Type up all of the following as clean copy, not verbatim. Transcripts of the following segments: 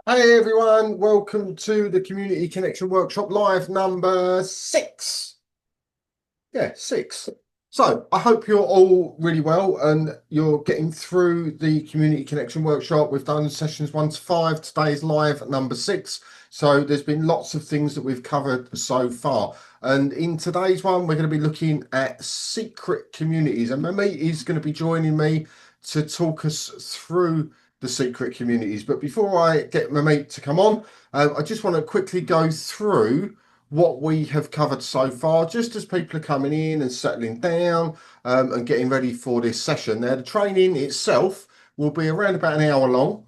Hey everyone, welcome to the Community Connection Workshop live number six. Yeah, six. So I hope you're all really well and you're getting through the Community Connection Workshop. We've done sessions 1 to 5. Today's live number six. So there's been lots of things that we've covered so far. And in today's one, we're going to be looking at secret communities. And Mamie is going to be joining me to talk us through the secret communities. But before I get Mamie to come on, I just want to quickly go through what we have covered so far, just as people are coming in and settling down and getting ready for this session. Now, the training itself will be around about an hour long,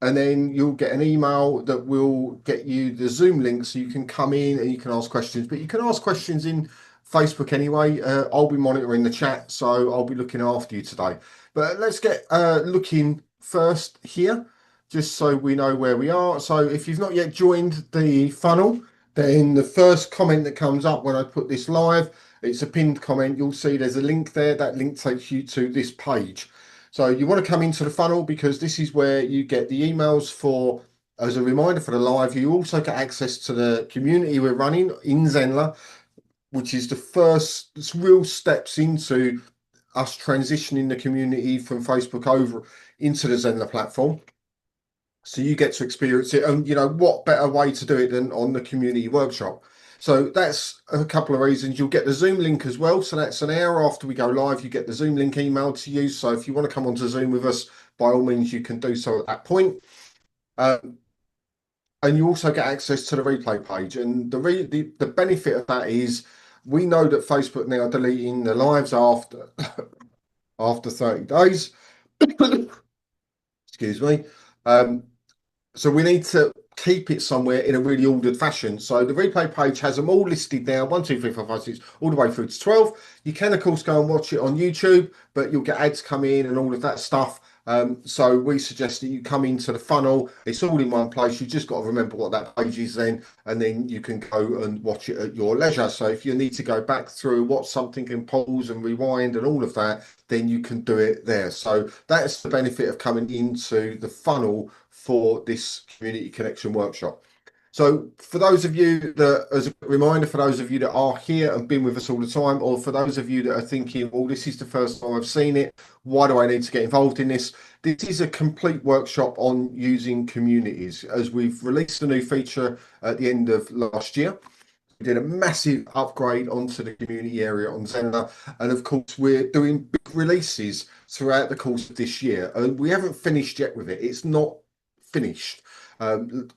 and then you'll get an email that will get you the Zoom link so you can come in and you can ask questions. But you can ask questions in Facebook anyway. I'll be monitoring the chat, so I'll be looking after you today. But let's get looking first here, just so we know where we are. So if you've not yet joined the funnel, then the first comment that comes up when I put this live, it's a pinned comment. You'll see there's a link there. That link takes you to this page. So you want to come into the funnel because this is where you get the emails for, as a reminder for the live. You also get access to the community we're running in Zenler, which is the first real steps into us transitioning the community from Facebook over into the Zenler platform. So you get to experience it, and what better way to do it than on the community workshop. So that's a couple of reasons. You'll get the Zoom link as well. So that's an hour after we go live, you get the Zoom link emailed to you. So if you want to come onto Zoom with us, by all means, you can do so at that point. And you also get access to the replay page. And the benefit of that is we know that Facebook now are deleting the lives after 30 days. Excuse me. So we need to keep it somewhere in a really ordered fashion. So the replay page has them all listed down, 1, 2, 3, 4, 5, 6, all the way through to 12. You can, of course, go and watch it on YouTube, but you'll get ads come in and all of that stuff. So we suggest that you come into the funnel. It's all in one place. You just got to remember what that page is then, and then you can go and watch it at your leisure. So if you need to go back through, watch something and pause and rewind and all of that, then you can do it there. So that's the benefit of coming into the funnel for this community connection workshop. So for those of you that, as a reminder, for those of you that are here and been with us all the time, or for those of you that are thinking, well, this is the first time I've seen it, why do I need to get involved in this? This is a complete workshop on using communities, as we've released a new feature at the end of last year. We did a massive upgrade onto the community area on Zenler. And of course, we're doing big releases throughout the course of this year. And we haven't finished yet with it. It's not finished.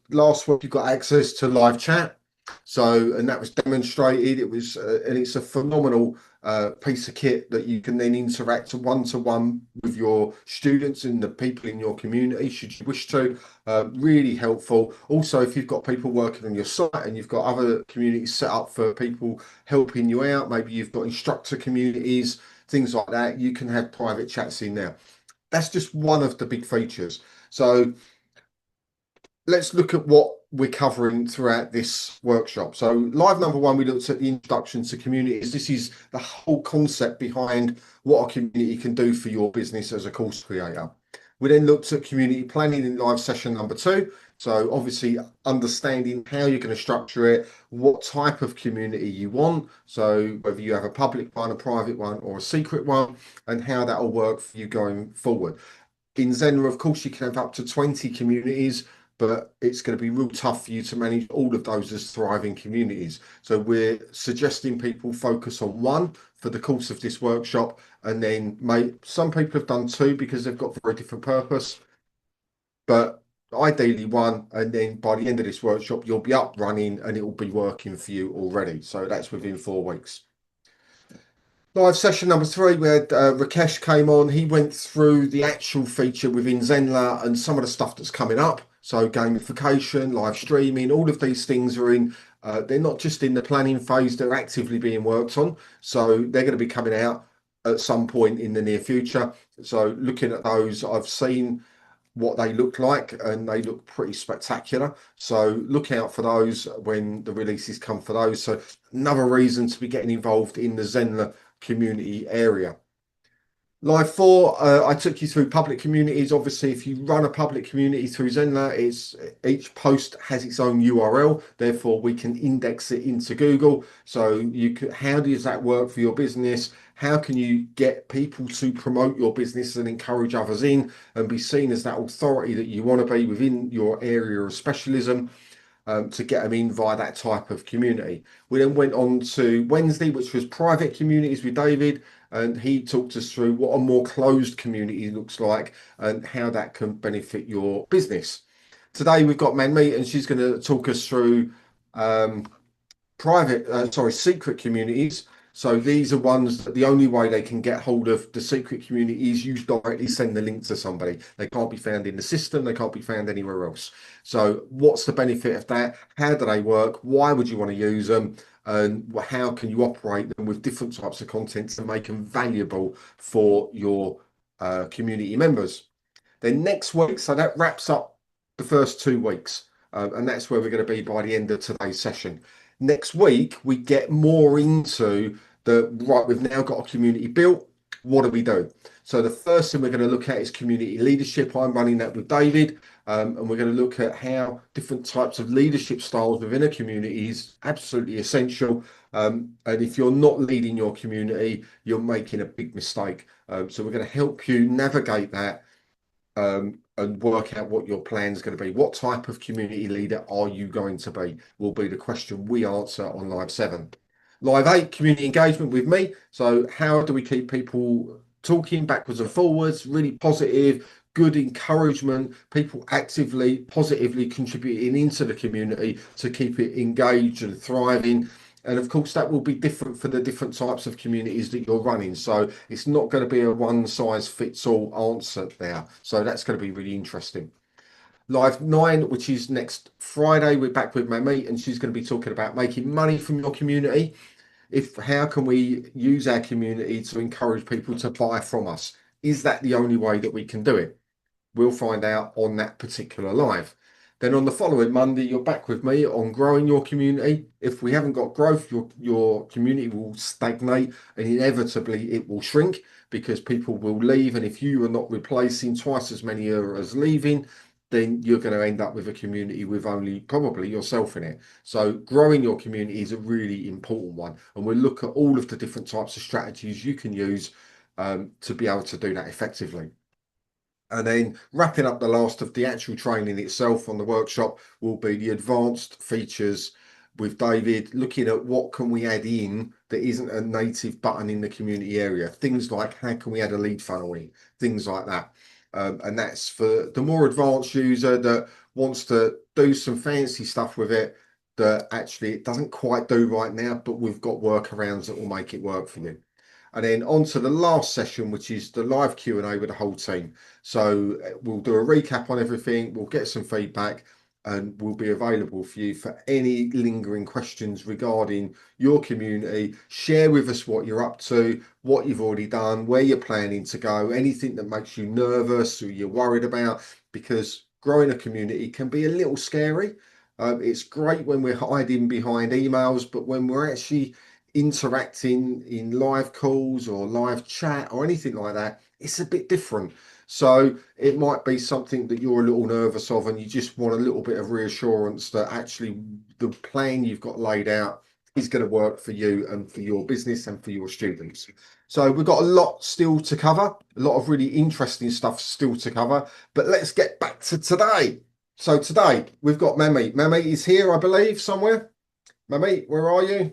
Last week, you got access to live chat. So, and that was demonstrated. It was, and it's a phenomenal piece of kit that you can then interact one-to-one with your students and the people in your community, should you wish to. Really helpful. Also, if you've got people working on your site and you've got other communities set up for people helping you out, maybe you've got instructor communities, things like that, you can have private chats in there. That's just one of the big features. So let's look at what we're covering throughout this workshop. So live number one, we looked at the introduction to communities. This is the whole concept behind what a community can do for your business as a course creator. We then looked at community planning in live session number two. So obviously understanding how you're going to structure it, what type of community you want. So whether you have a public one, a private one, or a secret one, and how that will work for you going forward. In Zenler, of course, you can have up to 20 communities, but it's going to be real tough for you to manage all of those as thriving communities. So we're suggesting people focus on one for the course of this workshop, and then some people have done two because they've got very different purpose, but ideally one, and then by the end of this workshop, you'll be up running and it will be working for you already. So that's within 4 weeks. Live session number three, we had Rakesh came on. He went through the actual feature within Zenler and some of the stuff that's coming up. So gamification, live streaming, all of these things are in, they're not just in the planning phase, they're actively being worked on. So they're going to be coming out at some point in the near future. So looking at those, I've seen what they look like and they look pretty spectacular. So look out for those when the releases come for those. So another reason to be getting involved in the Zenler community area. Live four, I took you through public communities. Obviously, if you run a public community through Zenler, it's each post has its own URL. Therefore, we can index it into Google. So you could, how does that work for your business? How can you get people to promote your business and encourage others in and be seen as that authority that you want to be within your area of specialism? To get them in via that type of community. We then went on to Wednesday, which was private communities with David, and he talked us through what a more closed community looks like and how that can benefit your business. Today we've got Manmeet, and she's going to talk us through um, secret communities. So these are ones that the only way they can get hold of the secret community is you directly send the link to somebody. They can't be found in the system. They can't be found anywhere else. So what's the benefit of that? How do they work? Why would you want to use them? And how can you operate them with different types of content to make them valuable for your community members? Then next week, so that wraps up the first 2 weeks. And that's where we're going to be by the end of today's session. Next week, we get more into right, we've now got a community built. What do we do? So the first thing we're going to look at is community leadership. I'm running that with David. And we're going to look at how different types of leadership styles within a community is absolutely essential. And if you're not leading your community, you're making a big mistake. So we're going to help you navigate that and work out what your plan is going to be. What type of community leader are you going to be? Will be the question we answer on Live 7. Live 8, community engagement with me. So how do we keep people talking backwards and forwards, really positive, good encouragement, people actively, positively contributing into the community to keep it engaged and thriving. And of course, that will be different for the different types of communities that you're running. So it's not going to be a one size fits all answer there. So that's going to be really interesting. Live 9, which is next Friday, we're back with my mate, and she's going to be talking about making money from your community. How can we use our community to encourage people to buy from us? Is that the only way that we can do it? We'll find out on that particular live. Then on the following Monday, you're back with me on growing your community. If we haven't got growth, your community will stagnate and inevitably it will shrink because people will leave. And if you are not replacing twice as many as leaving, then you're going to end up with a community with only probably yourself in it. So growing your community is a really important one. And we'll look at all of the different types of strategies you can use to be able to do that effectively. And then wrapping up the last of the actual training itself on the workshop will be the advanced features with David, looking at what can we add in that isn't a native button in the community area. Things like how can we add a lead funnel in, things like that. And that's for the more advanced user that wants to do some fancy stuff with it that actually it doesn't quite do right now, but we've got workarounds that will make it work for you. And then on to the last session, which is the live Q&A with the whole team. So we'll do a recap on everything, we'll get some feedback, and we'll be available for you for any lingering questions regarding your community. Share with us what you're up to, what you've already done, where you're planning to go, anything that makes you nervous or you're worried about, because growing a community can be a little scary. It's great when we're hiding behind emails, but when we're actually interacting in live calls or live chat or anything like that, it's a bit different. So it might be something that you're a little nervous of and you just want a little bit of reassurance that actually the plan you've got laid out is going to work for you and for your business and for your students. So we've got a lot still to cover, a lot of really interesting stuff still to cover, but let's get back to today. So today we've got Mami. Mami is here, I believe, somewhere. Mami, where are you?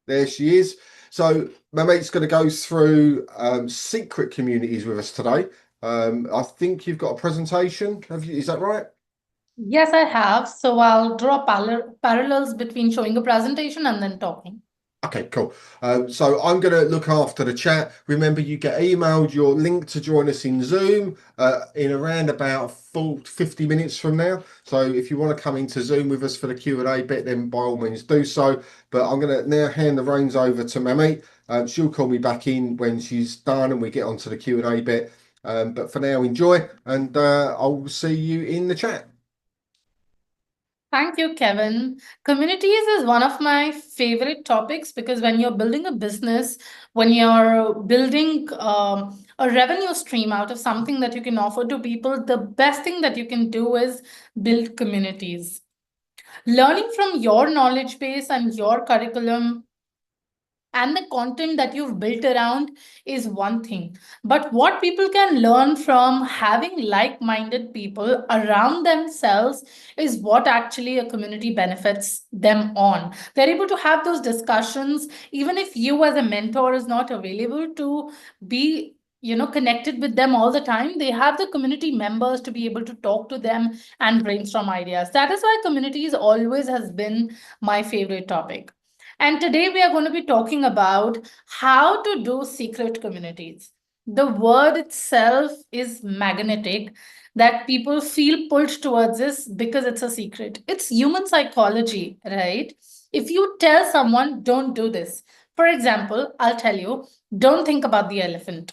There she is. So my mate's going to go through secret communities with us today. I think you've got a presentation. Have you? Is that right? Yes, I have. So I'll draw parallels between showing a presentation and then talking. Okay, cool. So I'm going to look after the chat. Remember, you get emailed your link to join us in Zoom in around about 50 minutes from now. So if you want to come into Zoom with us for the Q&A bit, then by all means do so. But I'm going to now hand the reins over to Mami. She'll call me back in when she's done and we get onto the Q&A bit. But for now, enjoy, and I'll see you in the chat. Thank you, Kevin. Communities is one of my favorite topics because when you're building a business, when you're building a revenue stream out of something that you can offer to people, the best thing that you can do is build communities. Learning from your knowledge base and your curriculum and the content that you've built around is one thing, but what people can learn from having like-minded people around themselves is what actually a community benefits them on. They're able to have those discussions even if you as a mentor is not available to be connected with them all the time. They have the community members to be able to talk to them and brainstorm ideas. That is why communities always has been my favorite topic. And today we are going to be talking about how to do secret communities. The word itself is magnetic, that people feel pulled towards this because it's a secret. It's human psychology, right? If you tell someone, don't do this, for example, I'll tell you, don't think about the elephant.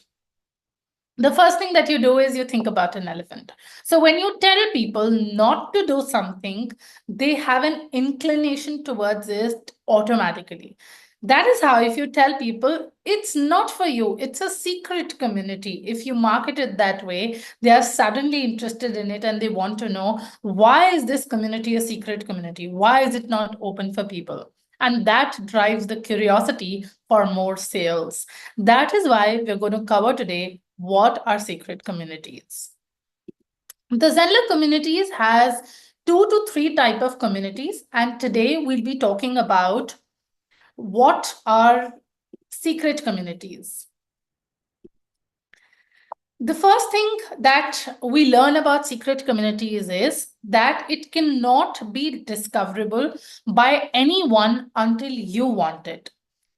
The first thing that you do is you think about an elephant. So when you tell people not to do something, they have an inclination towards it automatically. That is how, if you tell people it's not for you, it's a secret community, if you market it that way, they are suddenly interested in it and they want to know, why is this community a secret community? Why is it not open for people? And that drives the curiosity for more sales. That is why we're going to cover today what are secret communities. The Zenler communities has 2 to 3 type of communities, and today we'll be talking about what are secret communities. The first thing that we learn about secret communities is that it cannot be discoverable by anyone until you want it.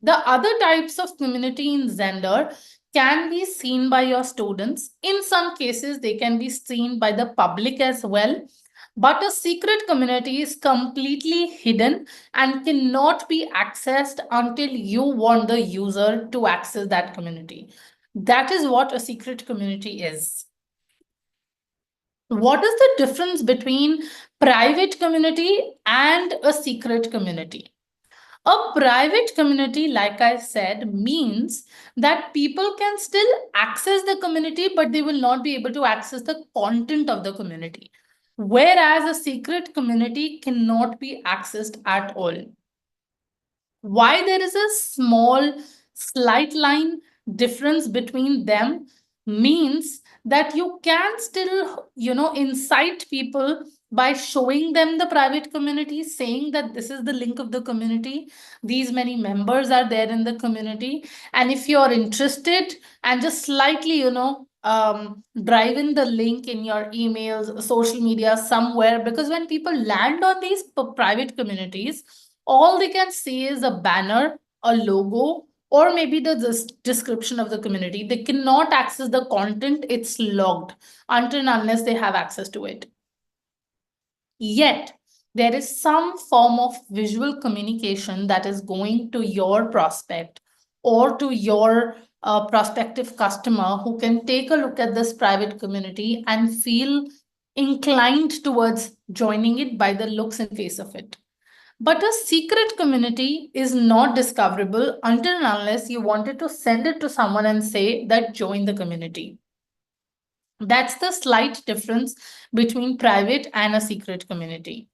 The other types of community in Zenler can be seen by your students. In some cases, they can be seen by the public as well. But a secret community is completely hidden and cannot be accessed until you want the user to access that community. That is what a secret community is. What is the difference between private community and a secret community? A private community, like I said, means that people can still access the community, but they will not be able to access the content of the community. Whereas a secret community cannot be accessed at all. Why there is a small, slight line difference between them means that you can still, incite people by showing them the private community, saying that this is the link of the community, these many members are there in the community, and if you're interested, and just slightly, drive in the link in your emails, social media, somewhere, because when people land on these private communities, all they can see is a banner, a logo, or maybe the description of the community. They cannot access the content, it's logged until and unless they have access to it. Yet, there is some form of visual communication that is going to your prospect or to your prospective customer, who can take a look at this private community and feel inclined towards joining it by the looks and face of it. But a secret community is not discoverable until and unless you wanted to send it to someone and say that join the community. That's the slight difference between private and a secret community.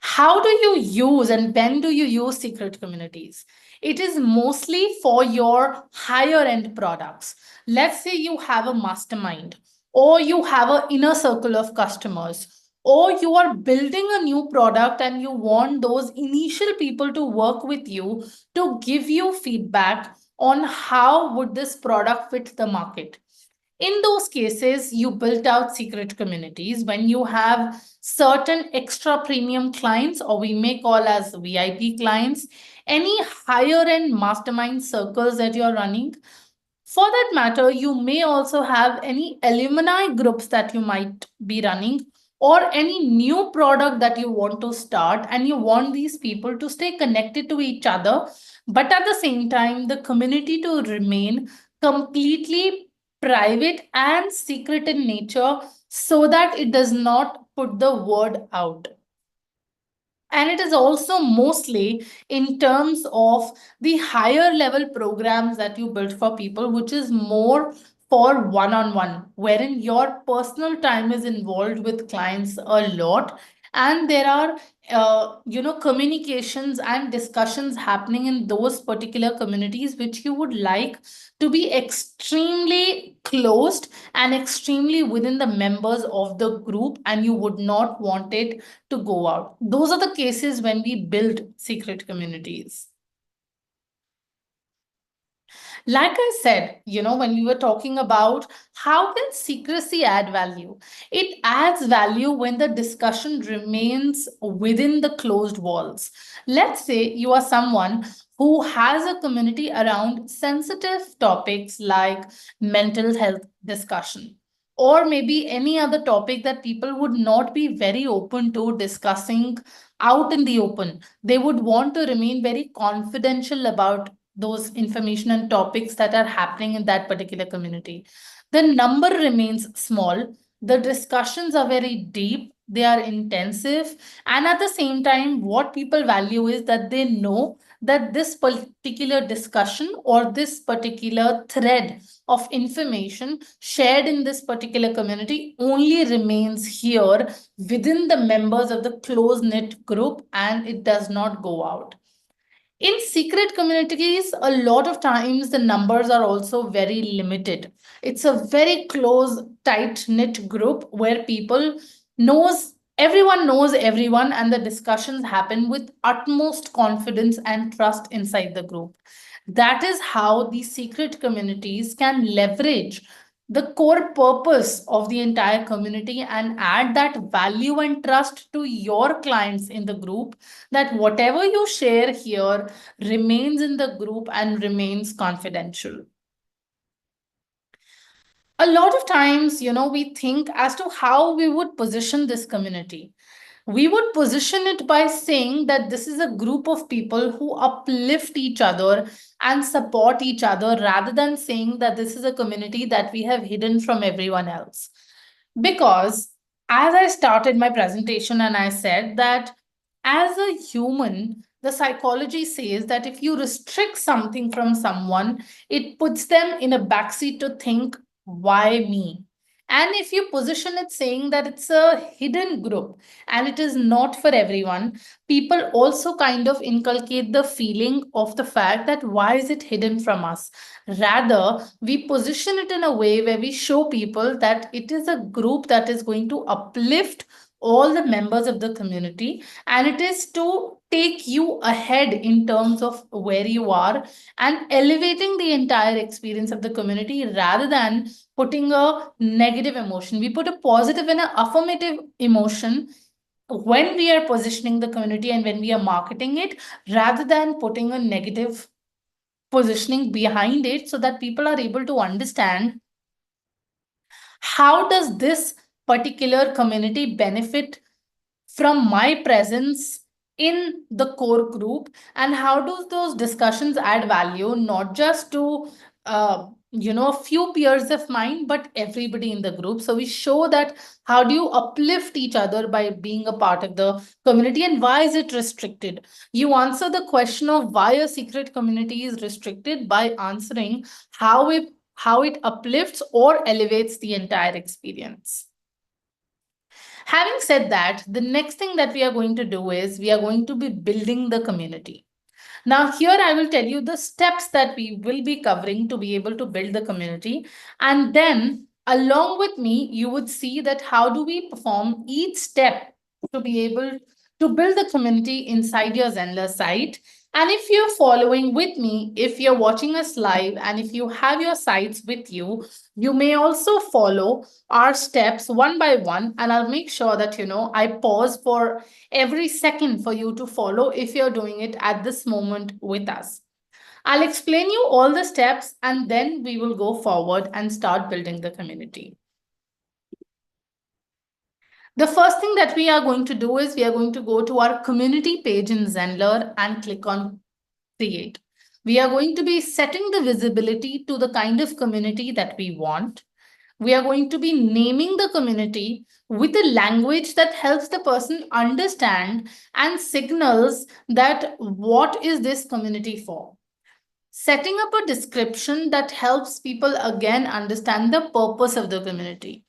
How do you use and when do you use secret communities? It is mostly for your higher end products. Let's say you have a mastermind, or you have an inner circle of customers, or you are building a new product and you want those initial people to work with you to give you feedback on how would this product fit the market. In those cases, you built out secret communities when you have certain extra premium clients, or we may call as VIP clients, any higher end mastermind circles that you're running. For that matter, you may also have any alumni groups that you might be running, or any new product that you want to start, and you want these people to stay connected to each other, but at the same time, the community to remain completely private and secret in nature so that it does not put the word out. And it is also mostly in terms of the higher level programs that you build for people, which is more for one-on-one, wherein your personal time is involved with clients a lot. And there are communications and discussions happening in those particular communities which you would like to be extremely closed and extremely within the members of the group, and you would not want it to go out. Those are the cases when we build secret communities. Like I said, when we were talking about how can secrecy add value, it adds value when the discussion remains within the closed walls. Let's say you are someone who has a community around sensitive topics like mental health discussion, or maybe any other topic that people would not be very open to discussing out in the open. They would want to remain very confidential about those information and topics that are happening in that particular community. The number remains small, the discussions are very deep, they are intensive, and at the same time, what people value is that they know that this particular discussion or this particular thread of information shared in this particular community only remains here within the members of the close knit group, and it does not go out. In secret communities, a lot of times the numbers are also very limited. It's a very close, tight knit group where everyone knows everyone, and the discussions happen with utmost confidence and trust inside the group. That is how these secret communities can leverage the core purpose of the entire community and add that value and trust to your clients in the group, that whatever you share here remains in the group and remains confidential. A lot of times, we think as to how we would position this community. We would position it by saying that this is a group of people who uplift each other and support each other, rather than saying that this is a community that we have hidden from everyone else. Because as I started my presentation and I said that as a human, the psychology says that if you restrict something from someone, it puts them in a backseat to think, why me? And if you position it saying that it's a hidden group and it is not for everyone, people also kind of inculcate the feeling of the fact that why is it hidden from us? Rather, we position it in a way where we show people that it is a group that is going to uplift all the members of the community, and it is to take you ahead in terms of where you are and elevating the entire experience of the community rather than putting a negative emotion. We put a positive and an affirmative emotion when we are positioning the community and when we are marketing it, rather than putting a negative positioning behind it, so that people are able to understand how does this particular community benefit from my presence in the core group, and how do those discussions add value not just to a few peers of mine but everybody in the group. So we show that how do you uplift each other by being a part of the community, and why is it restricted. You answer the question of why a secret community is restricted by answering how it uplifts or elevates the entire experience. Having said that, the next thing that we are going to do is we are going to be building the community. Now, here I will tell you the steps that we will be covering to be able to build the community. And then along with me, you would see that how do we perform each step to be able to build the community inside your Zenler site. And if you're following with me, if you're watching us live, and if you have your sites with you, you may also follow our steps one by one. And I'll make sure that, I pause for every second for you to follow if you're doing it at this moment with us. I'll explain you all the steps and then we will go forward and start building the community. The first thing that we are going to do is we are going to go to our community page in Zenler and click on create. We are going to be setting the visibility to the kind of community that we want. We are going to be naming the community with a language that helps the person understand and signals that what is this community for. Setting up a description that helps people again understand the purpose of the community.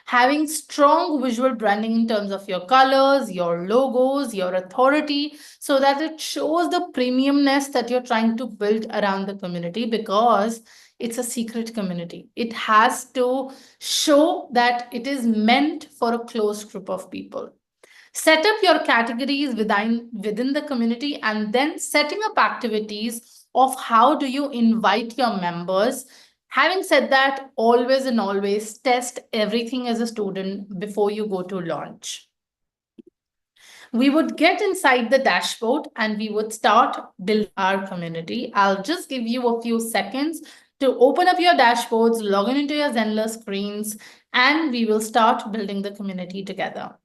Having strong visual branding in terms of your colors, your logos, your authority, so that it shows the premiumness that you're trying to build around the community, because it's a secret community. It has to show that it is meant for a close group of people. Set up your categories within the community, and then setting up activities of how do you invite your members. Having said that, always and always test everything as a student before you go to launch. We would get inside the dashboard and we would start building our community. I'll just give you a few seconds to open up your dashboards, log in into your Zenler screens, and we will start building the community together.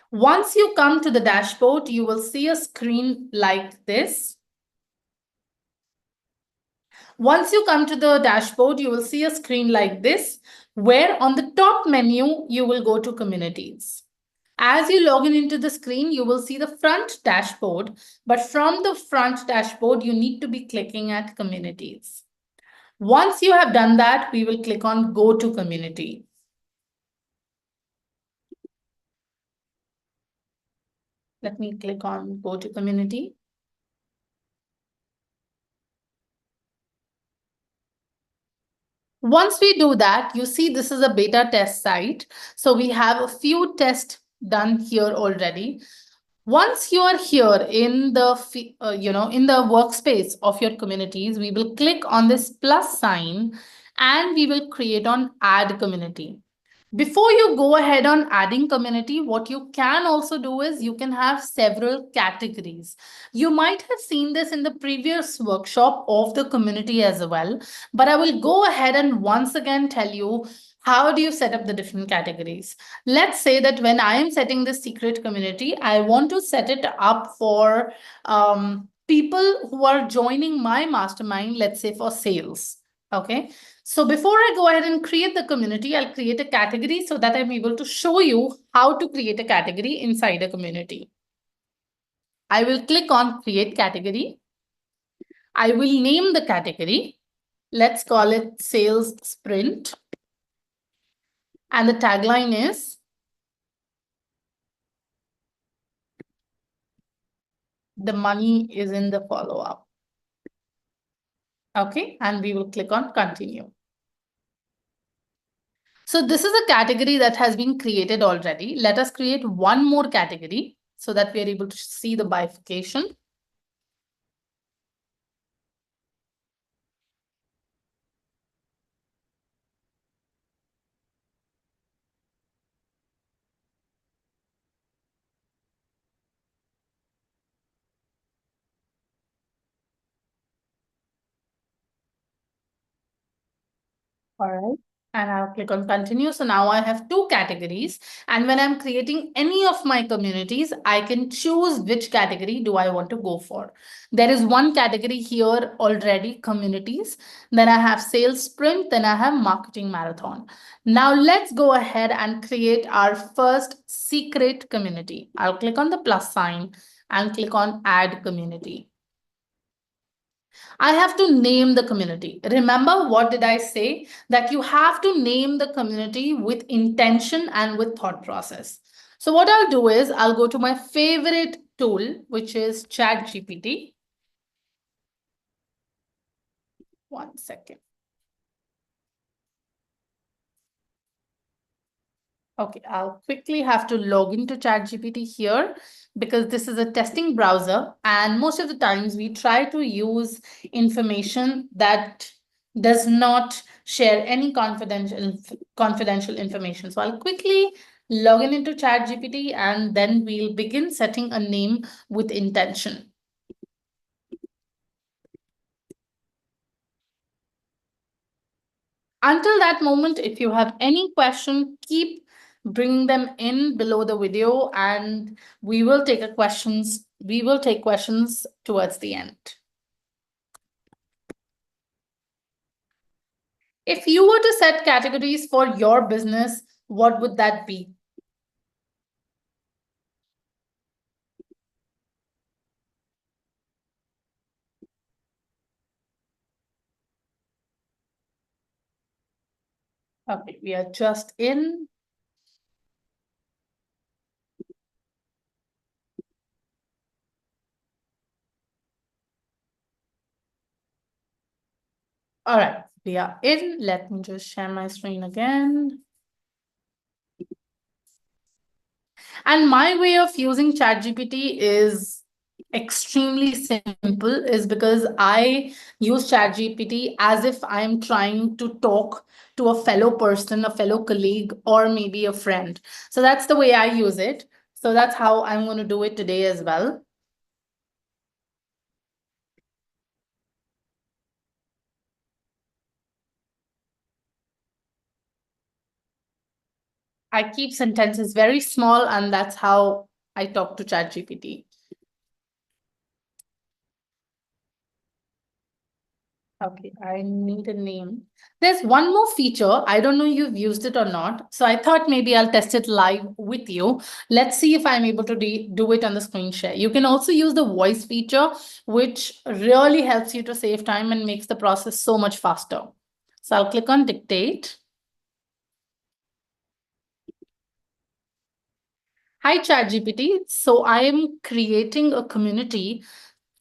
Once you come to the dashboard, you will see a screen like this. Once you come to the dashboard, you will see a screen like this, where on the top menu, you will go to communities. As you log in into the screen, you will see the front dashboard, but from the front dashboard, you need to be clicking at communities. Once you have done that, we will click on go to community. Let me click on go to community. Once we do that, you see this is a beta test site. So we have a few tests done here already. Once you are here in the in the workspace of your communities, we will click on this plus sign and we will create on add community. Before you go ahead on adding community, what you can also do is you can have several categories. You might have seen this in the previous workshop of the community as well, but I will go ahead and once again tell you how do you set up the different categories. Let's say that when I am setting this secret community, I want to set it up for people who are joining my mastermind, let's say for sales. Okay. So before I go ahead and create the community, I'll create a category so that I'm able to show you how to create a category inside a community. I will click on create category. I will name the category. Let's call it sales sprint. And the tagline is the money is in the follow-up. Okay, and we will click on continue. So this is a category that has been created already. Let us create one more category so that we are able to see the bifurcation. All right. And I'll click on continue. So now I have two categories. And when I'm creating any of my communities, I can choose which category do I want to go for. There is one category here already, communities. Then I have sales sprint. Then I have marketing marathon. Now let's go ahead and create our first secret community. I'll click on the plus sign and click on add community. I have to name the community. Remember, what did I say? That you have to name the community with intention and with thought process. So what I'll do is I'll go to my favorite tool, which is ChatGPT. One second. Okay, I'll quickly have to log into ChatGPT here because this is a testing browser, and most of the times we try to use information that does not share any confidential information. So I'll quickly log in into ChatGPT and then we'll begin setting a name with intention. Until that moment, if you have any question, keep bringing them in below the video and we will take questions towards the end. If you were to set categories for your business, what would that be? Okay, we are just in. All right, we are in. Let me just share my screen again. And my way of using ChatGPT is extremely simple, is because I use ChatGPT as if I'm trying to talk to a fellow person, a fellow colleague, or maybe a friend. So that's the way I use it. So that's how I'm going to do it today as well. I keep sentences very small, and that's how I talk to ChatGPT. Okay, I need a name. There's one more feature. I don't know if you've used it or not. So I thought maybe I'll test it live with you. Let's see if I'm able to do it on the screen share. You can also use the voice feature, which really helps you to save time and makes the process so much faster. So I'll click on dictate. Hi, ChatGPT. So I am creating a community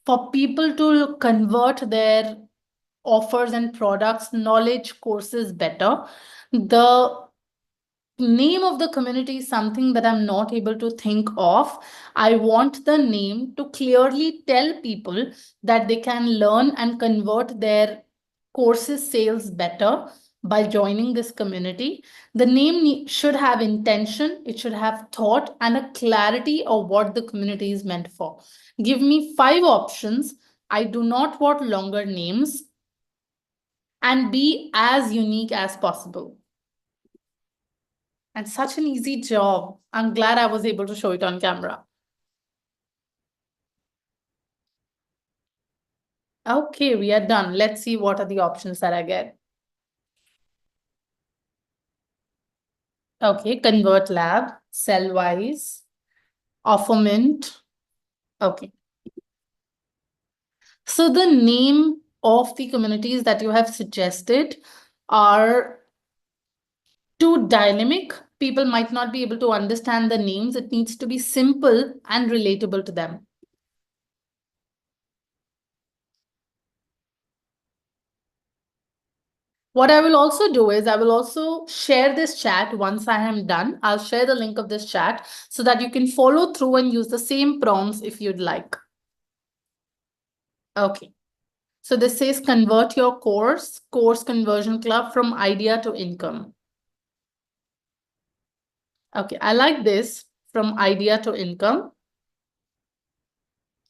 for people to convert their offers and products, knowledge courses better. The name of the community is something that I'm not able to think of. I want the name to clearly tell people that they can learn and convert their courses sales better by joining this community. The name should have intention, it should have thought and a clarity of what the community is meant for. Give me 5 options. I do not want longer names, and be as unique as possible. And such an easy job. I'm glad I was able to show it on camera. Okay, we are done. Let's see what are the options that I get. Okay, Convert Lab, Sellwise, Offerment. Okay. So the name of the communities that you have suggested are too dynamic. People might not be able to understand the names. It needs to be simple and relatable to them. What I will also do is I will also share this chat once I am done. I'll share the link of this chat so that you can follow through and use the same prompts if you'd like. Okay. So this says convert your course conversion club from idea to income. Okay, I like this, from idea to income.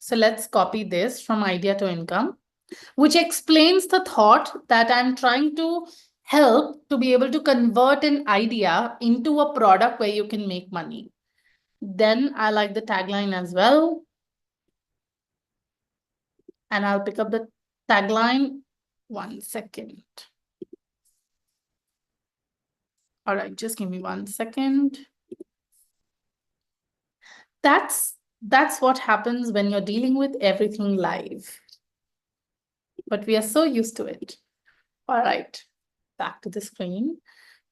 So let's copy this, from idea to income, which explains the thought that I'm trying to help to be able to convert an idea into a product where you can make money. Then I like the tagline as well. And I'll pick up the tagline. 1 second. All right, just give me 1 second. That's what happens when you're dealing with everything live. But we are so used to it. All right, back to the screen.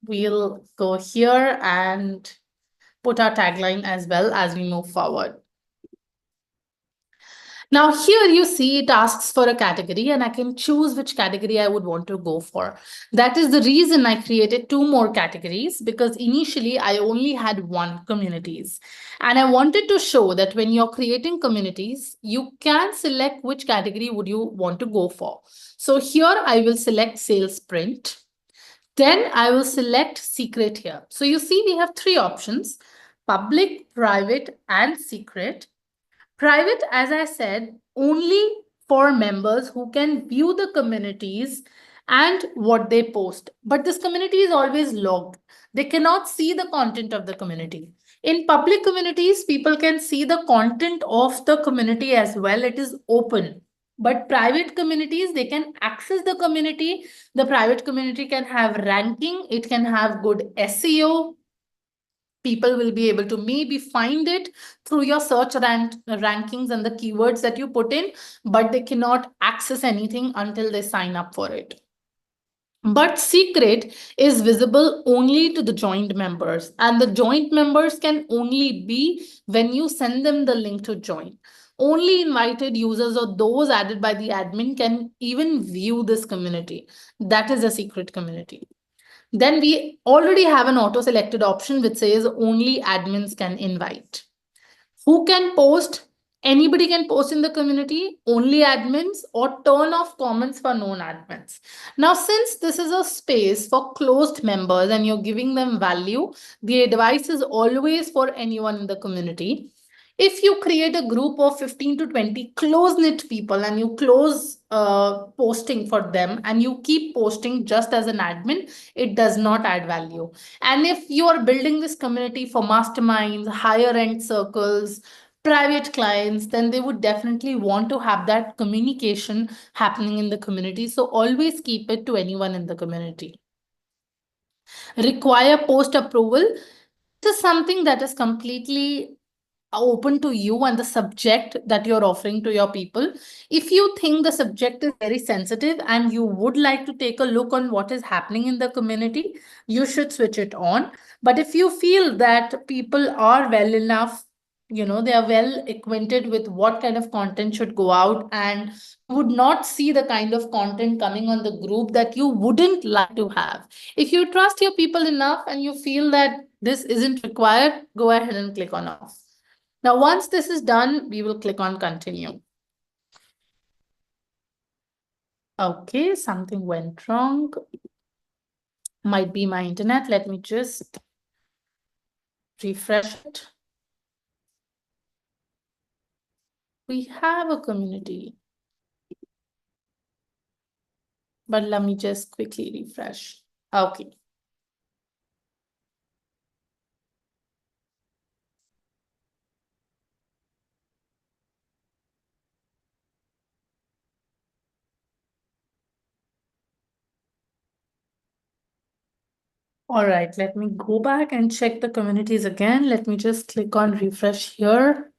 We'll go here and put our tagline as well as we move forward. Now here you see it asks for a category and I can choose which category I would want to go for. That is the reason I created 2 more categories, because initially I only had 1 communities. And I wanted to show that when you're creating communities, you can select which category would you want to go for. So here I will select sales sprint. Then I will select secret here. So you see we have 3 options: public, private, and secret. Private, as I said, only for members who can view the communities and what they post. But this community is always logged. They cannot see the content of the community. In public communities, people can see the content of the community as well. It is open. But private communities, they can access the community. The private community can have ranking, it can have good SEO. People will be able to maybe find it through your rankings and the keywords that you put in, but they cannot access anything until they sign up for it. But secret is visible only to the joint members, and the joint members can only be when you send them the link to join. Only invited users or those added by the admin can even view this community. That is a secret community. Then we already have an auto selected option which says only admins can invite. Who can post? Anybody can post in the community, only admins, or turn off comments for known admins. Now, since this is a space for closed members and you're giving them value, the advice is always for anyone in the community. If you create a group of 15 to 20 close knit people and you close posting for them and you keep posting just as an admin, it does not add value. And if you are building this community for masterminds, higher end circles, private clients, then they would definitely want to have that communication happening in the community. So always keep it to anyone in the community. Require post approval. This is something that is completely open to you and the subject that you're offering to your people. If you think the subject is very sensitive and you would like to take a look on what is happening in the community, you should switch it on. But if you feel that people are well enough, they are well acquainted with what kind of content should go out, and you would not see the kind of content coming on the group that you wouldn't like to have. If you trust your people enough and you feel that this isn't required, go ahead and click on off. Now, once this is done, we will click on continue. Okay, something went wrong. Might be my internet. Let me just refresh it. We have a community. But let me just quickly refresh. Okay. All right, let me go back and check the communities again. Let me just click on refresh here.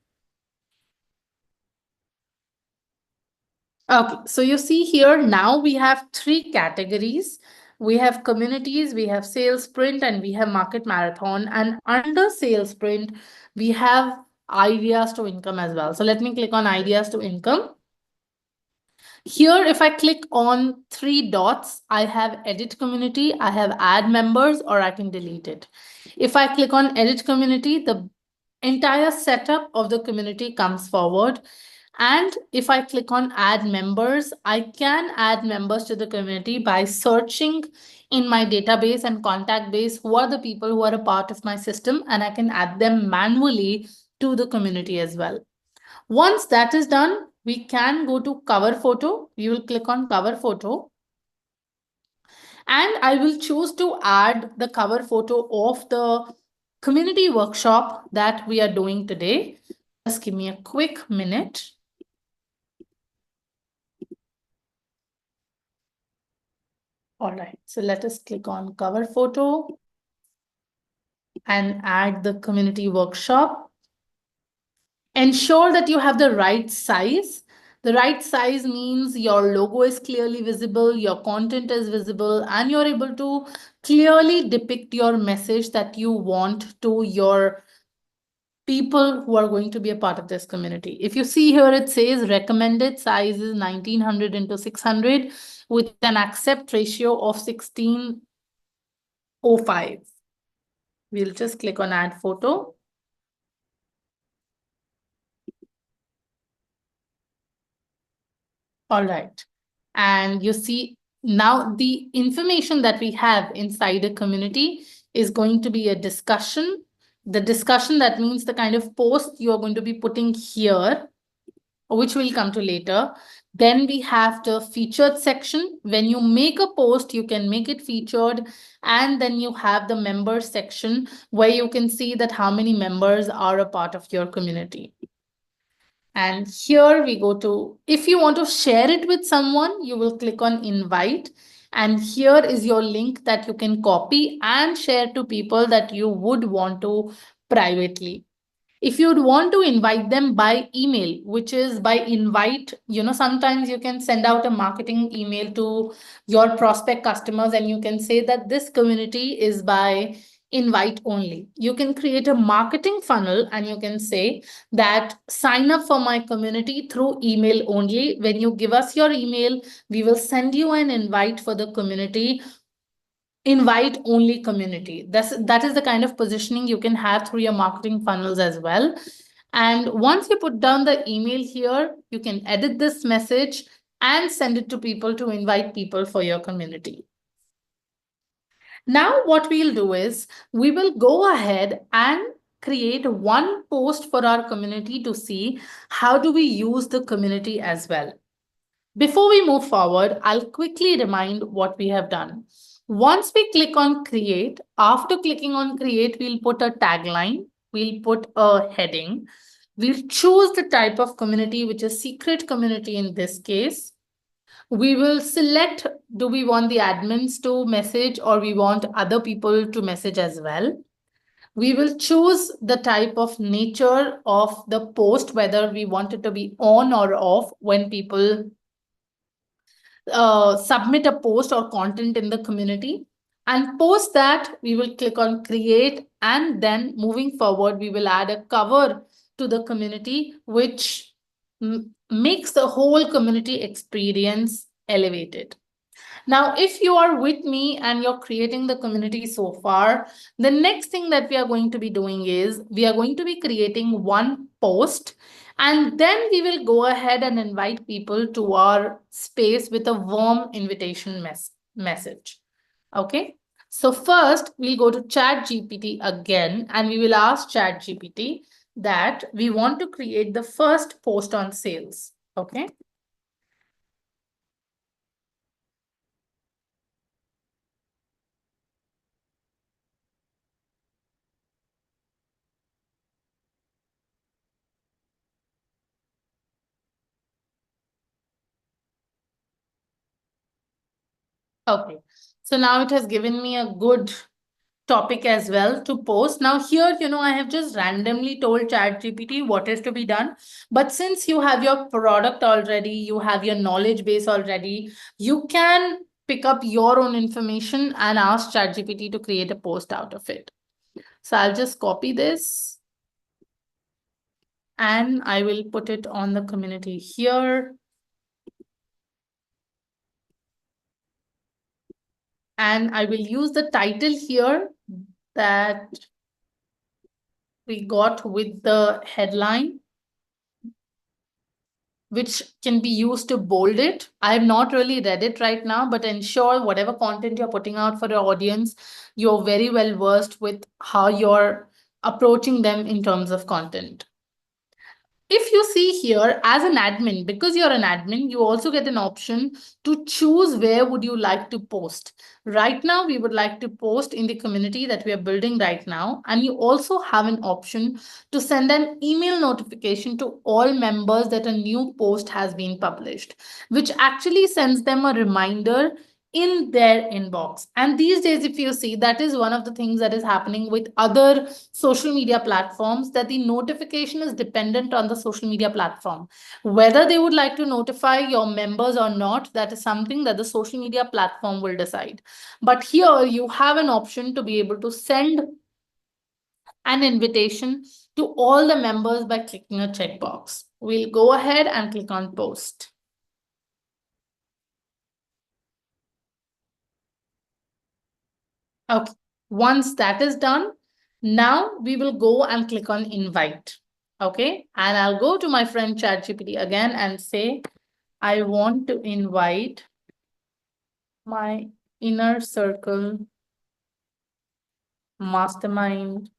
Okay, so you see here now we have three categories. We have communities, we have sales sprint, and we have market marathon. And under sales sprint, we have ideas to income as well. So let me click on ideas to income. Here, if I click on three dots, I have edit community, I have add members, or I can delete it. If I click on edit community, the entire setup of the community comes forward. And if I click on add members, I can add members to the community by searching in my database and contact base who are the people who are a part of my system, and I can add them manually to the community as well. Once that is done, we can go to cover photo. We will click on cover photo. And I will choose to add the cover photo of the community workshop that we are doing today. Just give me a quick minute. All right, so let us click on cover photo and add the community workshop. Ensure that you have the right size. The right size means your logo is clearly visible, your content is visible, and you're able to clearly depict your message that you want to your people who are going to be a part of this community. If you see here, it says recommended size is 1900 into 600 with an accept ratio of 1605. We'll just click on add photo. All right. And you see now the information that we have inside a community is going to be a discussion. The discussion, that means the kind of post you're going to be putting here, which we'll come to later. Then we have the featured section. When you make a post, you can make it featured. And then you have the members section where you can see that how many members are a part of your community. And here we go to, if you want to share it with someone, you will click on invite. And here is your link that you can copy and share to people that you would want to privately. If you'd want to invite them by email, which is by invite, sometimes you can send out a marketing email to your prospect customers and you can say that this community is by invite only. You can create a marketing funnel and you can say that sign up for my community through email only. When you give us your email, we will send you an invite for the community, invite only community. That is the kind of positioning you can have through your marketing funnels as well. And once you put down the email here, you can edit this message and send it to people to invite people for your community. Now what we'll do is we will go ahead and create one post for our community to see how do we use the community as well. Before we move forward, I'll quickly remind what we have done. Once we click on create, after clicking on create, we'll put a tagline, we'll put a heading, we'll choose the type of community, which is secret community in this case. We will select, do we want the admins to message or we want other people to message as well. We will choose the type of nature of the post, whether we want it to be on or off when people submit a post or content in the community. And post that, we will click on create, and then moving forward, we will add a cover to the community, which makes the whole community experience elevated. Now, if you are with me and you're creating the community so far, the next thing that we are going to be doing is we are going to be creating one post, and then we will go ahead and invite people to our space with a warm invitation message. Okay. So first we'll go to ChatGPT again, and we will ask ChatGPT that we want to create the first post on sales. Okay. Okay, so now it has given me a good topic as well to post. Now here, I have just randomly told ChatGPT what is to be done. But since you have your product already, you have your knowledge base already, you can pick up your own information and ask ChatGPT to create a post out of it. So I'll just copy this and I will put it on the community here. And I will use the title here that we got with the headline, which can be used to bold it. I have not really read it right now, but ensure whatever content you're putting out for your audience, you're very well versed with how you're approaching them in terms of content. If you see here as an admin, because you're an admin, you also get an option to choose where would you like to post. Right now, we would like to post in the community that we are building right now. And you also have an option to send an email notification to all members that a new post has been published, which actually sends them a reminder in their inbox. And these days, if you see, that is one of the things that is happening with other social media platforms, that the notification is dependent on the social media platform. Whether they would like to notify your members or not, that is something that the social media platform will decide. But here you have an option to be able to send an invitation to all the members by clicking a checkbox. We'll go ahead and click on post. Okay, once that is done, now we will go and click on invite. Okay, and I'll go to my friend ChatGPT again and say, I want to invite my inner circle mastermind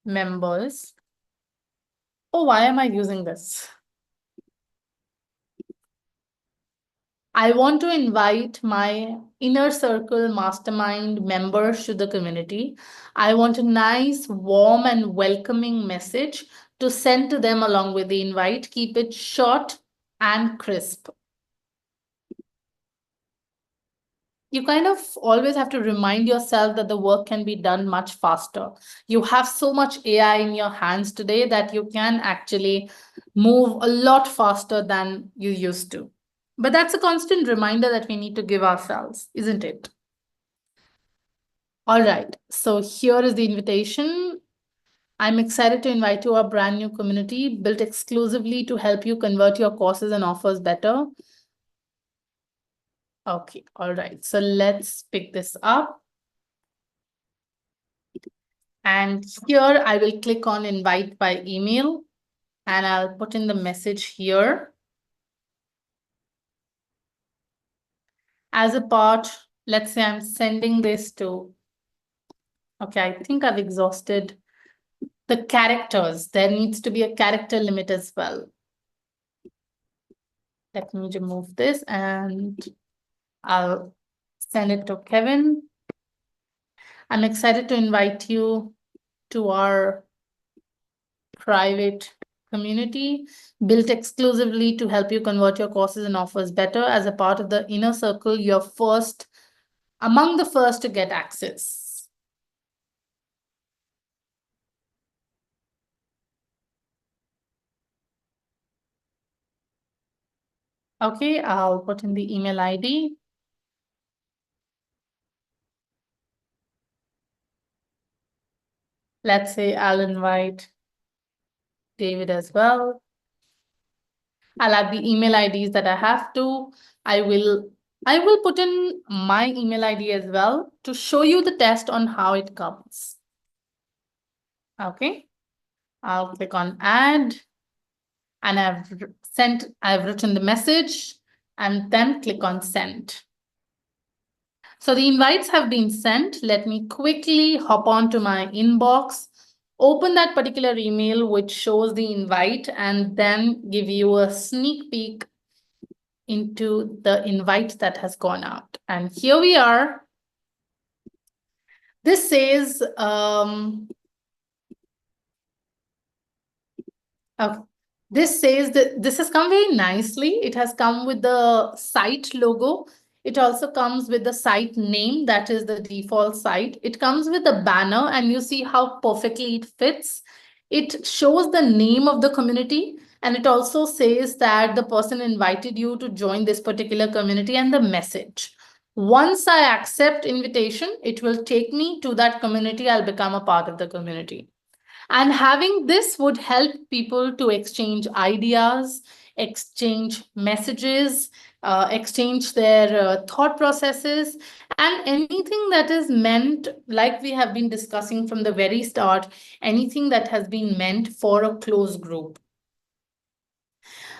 members. Oh, why am I using this? I want to invite my inner circle mastermind members to the community. I want a nice, warm, and welcoming message to send to them along with the invite. Keep it short and crisp. You kind of always have to remind yourself that the work can be done much faster. You have so much AI in your hands today that you can actually move a lot faster than you used to. But that's a constant reminder that we need to give ourselves, isn't it? All right, so here is the invitation. I'm excited to invite you to our brand new community built exclusively to help you convert your courses and offers better. Okay, all right, so let's pick this up. And here I will click on invite by email and I'll put in the message here. As a part, let's say I'm sending this to, okay, I think I've exhausted the characters. There needs to be a character limit as well. Let me remove this and I'll send it to Kevin. I'm excited to invite you to our private community built exclusively to help you convert your courses and offers better. As a part of the inner circle, you're first among the first to get access. Okay, I'll put in the email ID. Let's say I'll invite David as well. I'll add the email IDs that I have to. I will put in my email ID as well to show you the test on how it comes. Okay, I'll click on add and I've written the message and then click on send. So the invites have been sent. Let me quickly hop on to my inbox, open that particular email which shows the invite, and then give you a sneak peek into the invite that has gone out. And here we are. This says, okay. This says that this has come very nicely. It has come with the site logo. It also comes with the site name, that is the default site. It comes with a banner and you see how perfectly it fits. It shows the name of the community and it also says that the person invited you to join this particular community and the message. Once I accept invitation, it will take me to that community. I'll become a part of the community. And having this would help people to exchange ideas, exchange messages, exchange their thought processes, and anything that is meant, like we have been discussing from the very start, anything that has been meant for a close group.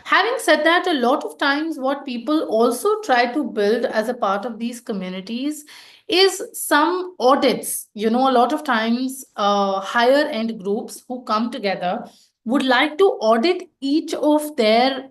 Having said that, a lot of times what people also try to build as a part of these communities is some audits. You know, a lot of times higher end groups who come together would like to audit each of their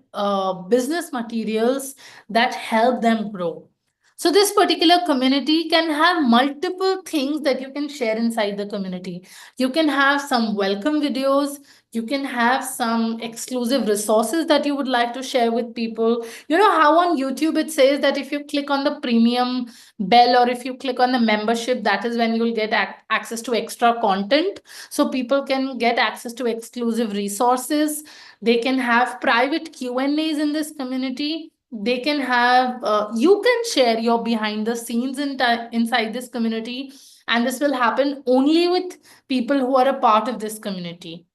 business materials that help them grow. So this particular community can have multiple things that you can share inside the community. You can have some welcome videos. You can have some exclusive resources that you would like to share with people. You know how on YouTube it says that if you click on the premium bell or if you click on the membership, that is when you'll get access to extra content. So people can get access to exclusive resources. They can have private Q&As in this community. They can have, you can share your behind the scenes inside this community. And this will happen only with people who are a part of this community.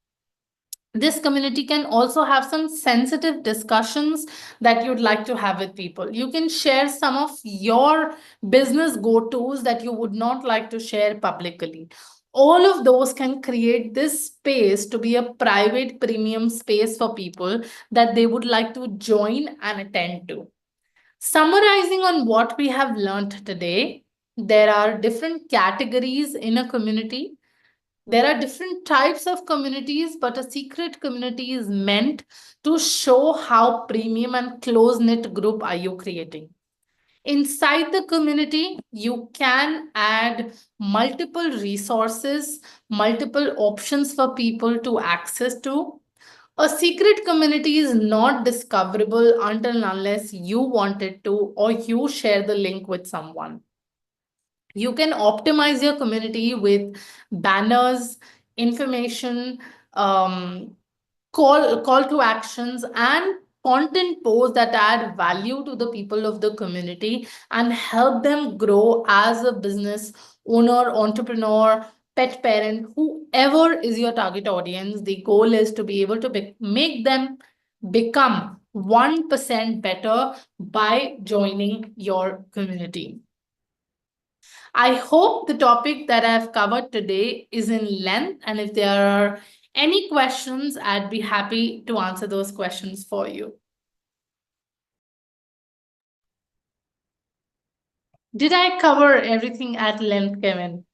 This community can also have some sensitive discussions that you'd like to have with people. You can share some of your business go-tos that you would not like to share publicly. All of those can create this space to be a private premium space for people that they would like to join and attend to. Summarizing on what we have learned today, there are different categories in a community. There are different types of communities, but a secret community is meant to show how premium and close-knit group are you creating. Inside the community, you can add multiple resources, multiple options for people to access to. A secret community is not discoverable until and unless you want it to or you share the link with someone. You can optimize your community with banners, information, um, call to actions, and content posts that add value to the people of the community and help them grow as a business owner, entrepreneur, pet parent, whoever is your target audience. The goal is to be able to make them become 1% better by joining your community. I hope the topic that I've covered today is in length, and if there are any questions, I'd be happy to answer those questions for you. Did I cover everything at length, Kevin?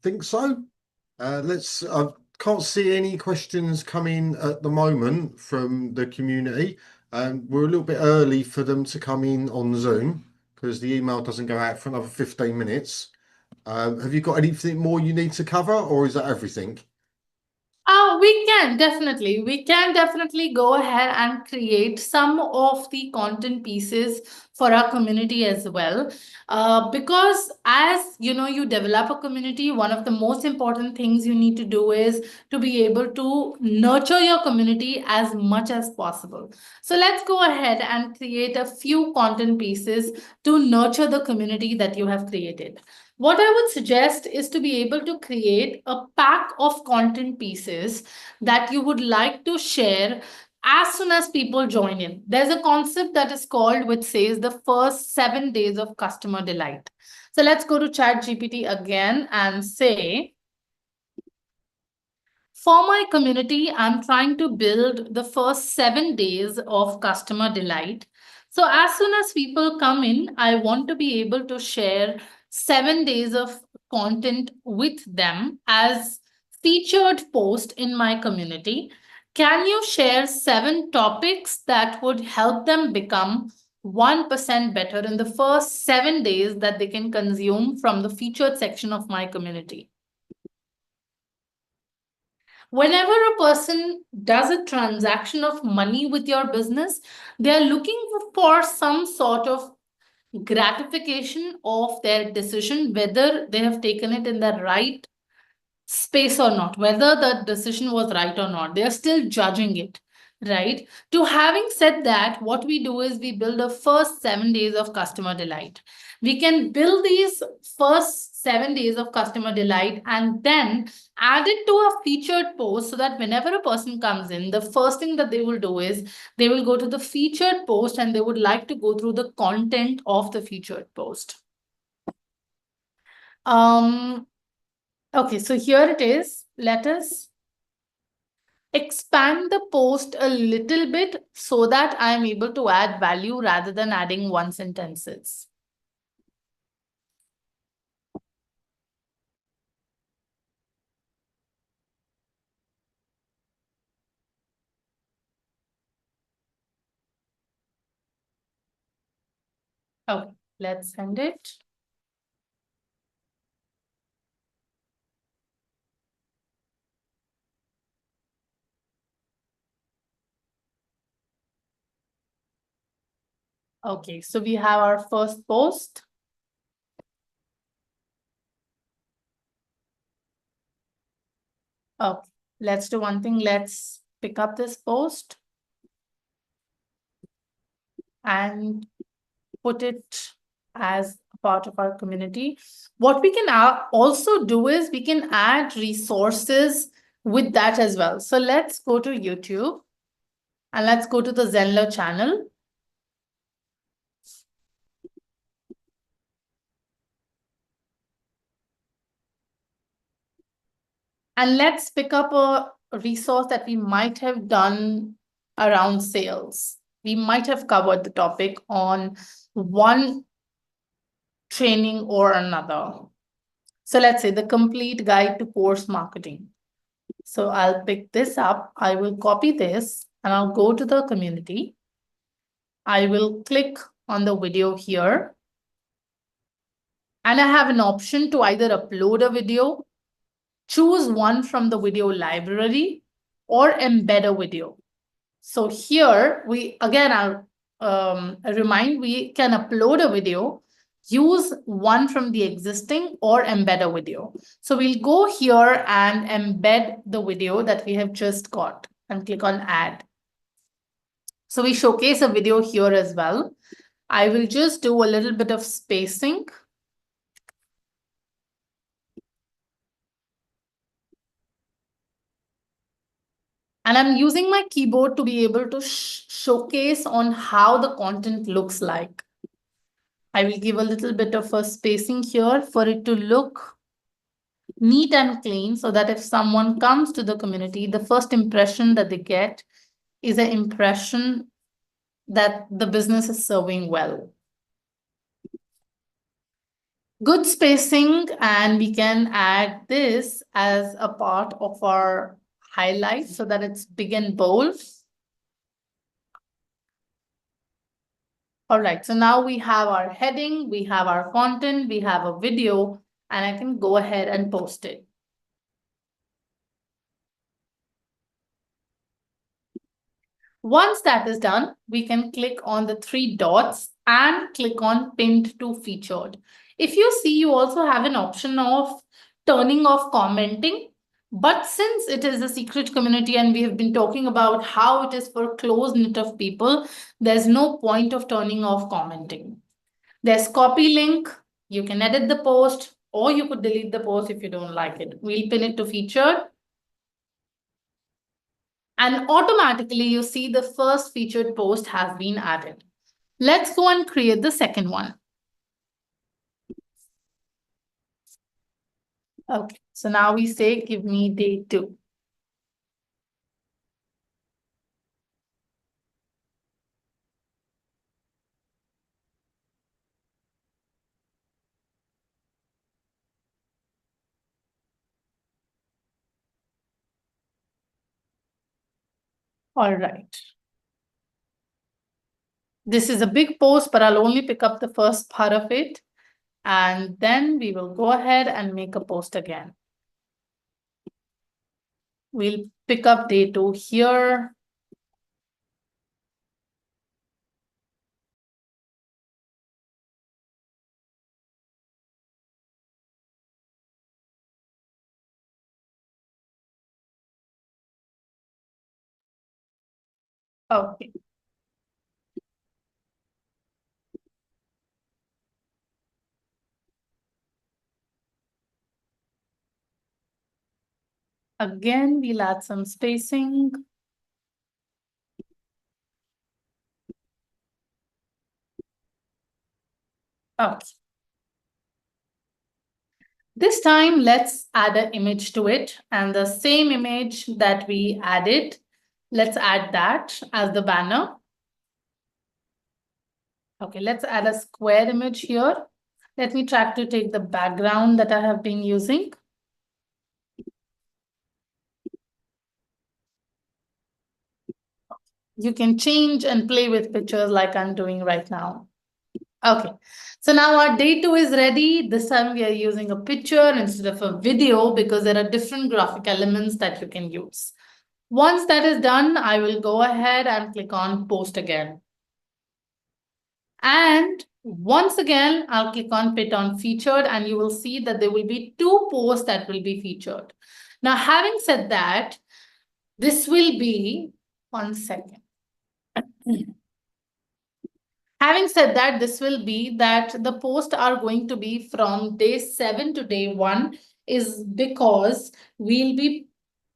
Think so. I can't see any questions coming at the moment from the community. We're a little bit early for them to come in on Zoom because the email doesn't go out for another 15 minutes. Have you got anything more you need to cover, or is that everything? We can definitely. We can definitely go ahead and create some of the content pieces for our community as well. Because as you know, you develop a community, one of the most important things you need to do is to be able to nurture your community as much as possible. So let's go ahead and create a few content pieces to nurture the community that you have created. What I would suggest is to be able to create a pack of content pieces that you would like to share as soon as people join in. There's a concept that is called, which says the first 7 days of customer delight. So let's go to ChatGPT again and say, for my community, I'm trying to build the first 7 days of customer delight. So as soon as people come in, I want to be able to share 7 days of content with them as featured post in my community. Can you share 7 topics that would help them become 1% better in the first 7 days that they can consume from the featured section of my community? Whenever a person does a transaction of money with your business, they are looking for some sort of gratification of their decision, whether they have taken it in the right space or not, whether the decision was right or not. They are still judging it, right? To having said that, what we do is we build a first 7 days of customer delight. We can build these first 7 days of customer delight and then add it to a featured post so that whenever a person comes in, the first thing that they will do is they will go to the featured post and they would like to go through the content of the featured post. Okay, so here it is. Let us expand the post a little bit so that I am able to add value rather than adding one sentences. Okay, let's send it. Okay, so we have our first post. Okay, let's do one thing. Let's pick up this post and put it as a part of our community. What we can also do is we can add resources with that as well. So let's go to YouTube and let's go to the Zenler channel. And let's pick up a resource that we might have done around sales. We might have covered the topic on one training or another. So let's say the complete guide to course marketing. So I'll pick this up. I will copy this and I'll go to the community. I will click on the video here. And I have an option to either upload a video, choose one from the video library, or embed a video. So here I'll remind, we can upload a video, use one from the existing, or embed a video. So we'll go here and embed the video that we have just got and click on add. So we showcase a video here as well. I will just do a little bit of spacing. And I'm using my keyboard to be able to showcase on how the content looks like. I will give a little bit of a spacing here for it to look neat and clean, so that if someone comes to the community, the first impression that they get is an impression that the business is serving well. Good spacing, and we can add this as a part of our highlight so that it's big and bold. All right, so now we have our heading, we have our content, we have a video, and I can go ahead and post it. Once that is done, we can click on the three dots and click on pinned to featured. If you see, you also have an option of turning off commenting. But since it is a secret community and we have been talking about how it is for close knit of people, there's no point of turning off commenting. There's copy link. You can edit the post, or you could delete the post if you don't like it. We'll pin it to featured. And automatically you see the first featured post has been added. Let's go and create the second one. Okay, so now we say, give me day 2. All right. This is a big post, but I'll only pick up the first part of it. And then we will go ahead and make a post again. We'll pick up day 2 here. Okay. Again, we'll add some spacing. Okay. This time, let's add an image to it, and the same image that we added, let's add that as the banner. Okay, let's add a square image here. Let me try to take the background that I have been using. You can change and play with pictures like I'm doing right now. Okay, so now our day 2 is ready. This time we are using a picture instead of a video because there are different graphic elements that you can use. Once that is done, I will go ahead and click on post again. And once again, I'll click on pin on featured, and you will see that there will be 2 posts that will be featured. Now, having said that, this will be, one second. Having said that, this will be that the posts are going to be from day 7 to day 1 is because we'll be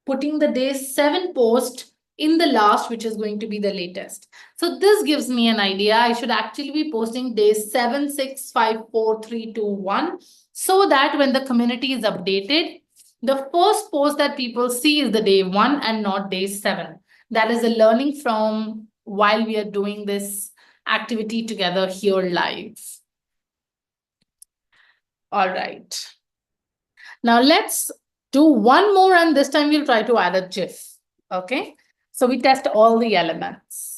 putting the day 7 post in the last, which is going to be the latest. So this gives me an idea. I should actually be posting day 7, 6, 5, 4, 3, 2, 1, so that when the community is updated, the first post that people see is the day 1 and not day 7. That is a learning from while we are doing this activity together here live. All right. Now let's Do one more, and this time we'll try to add a GIF. Okay. So we test all the elements.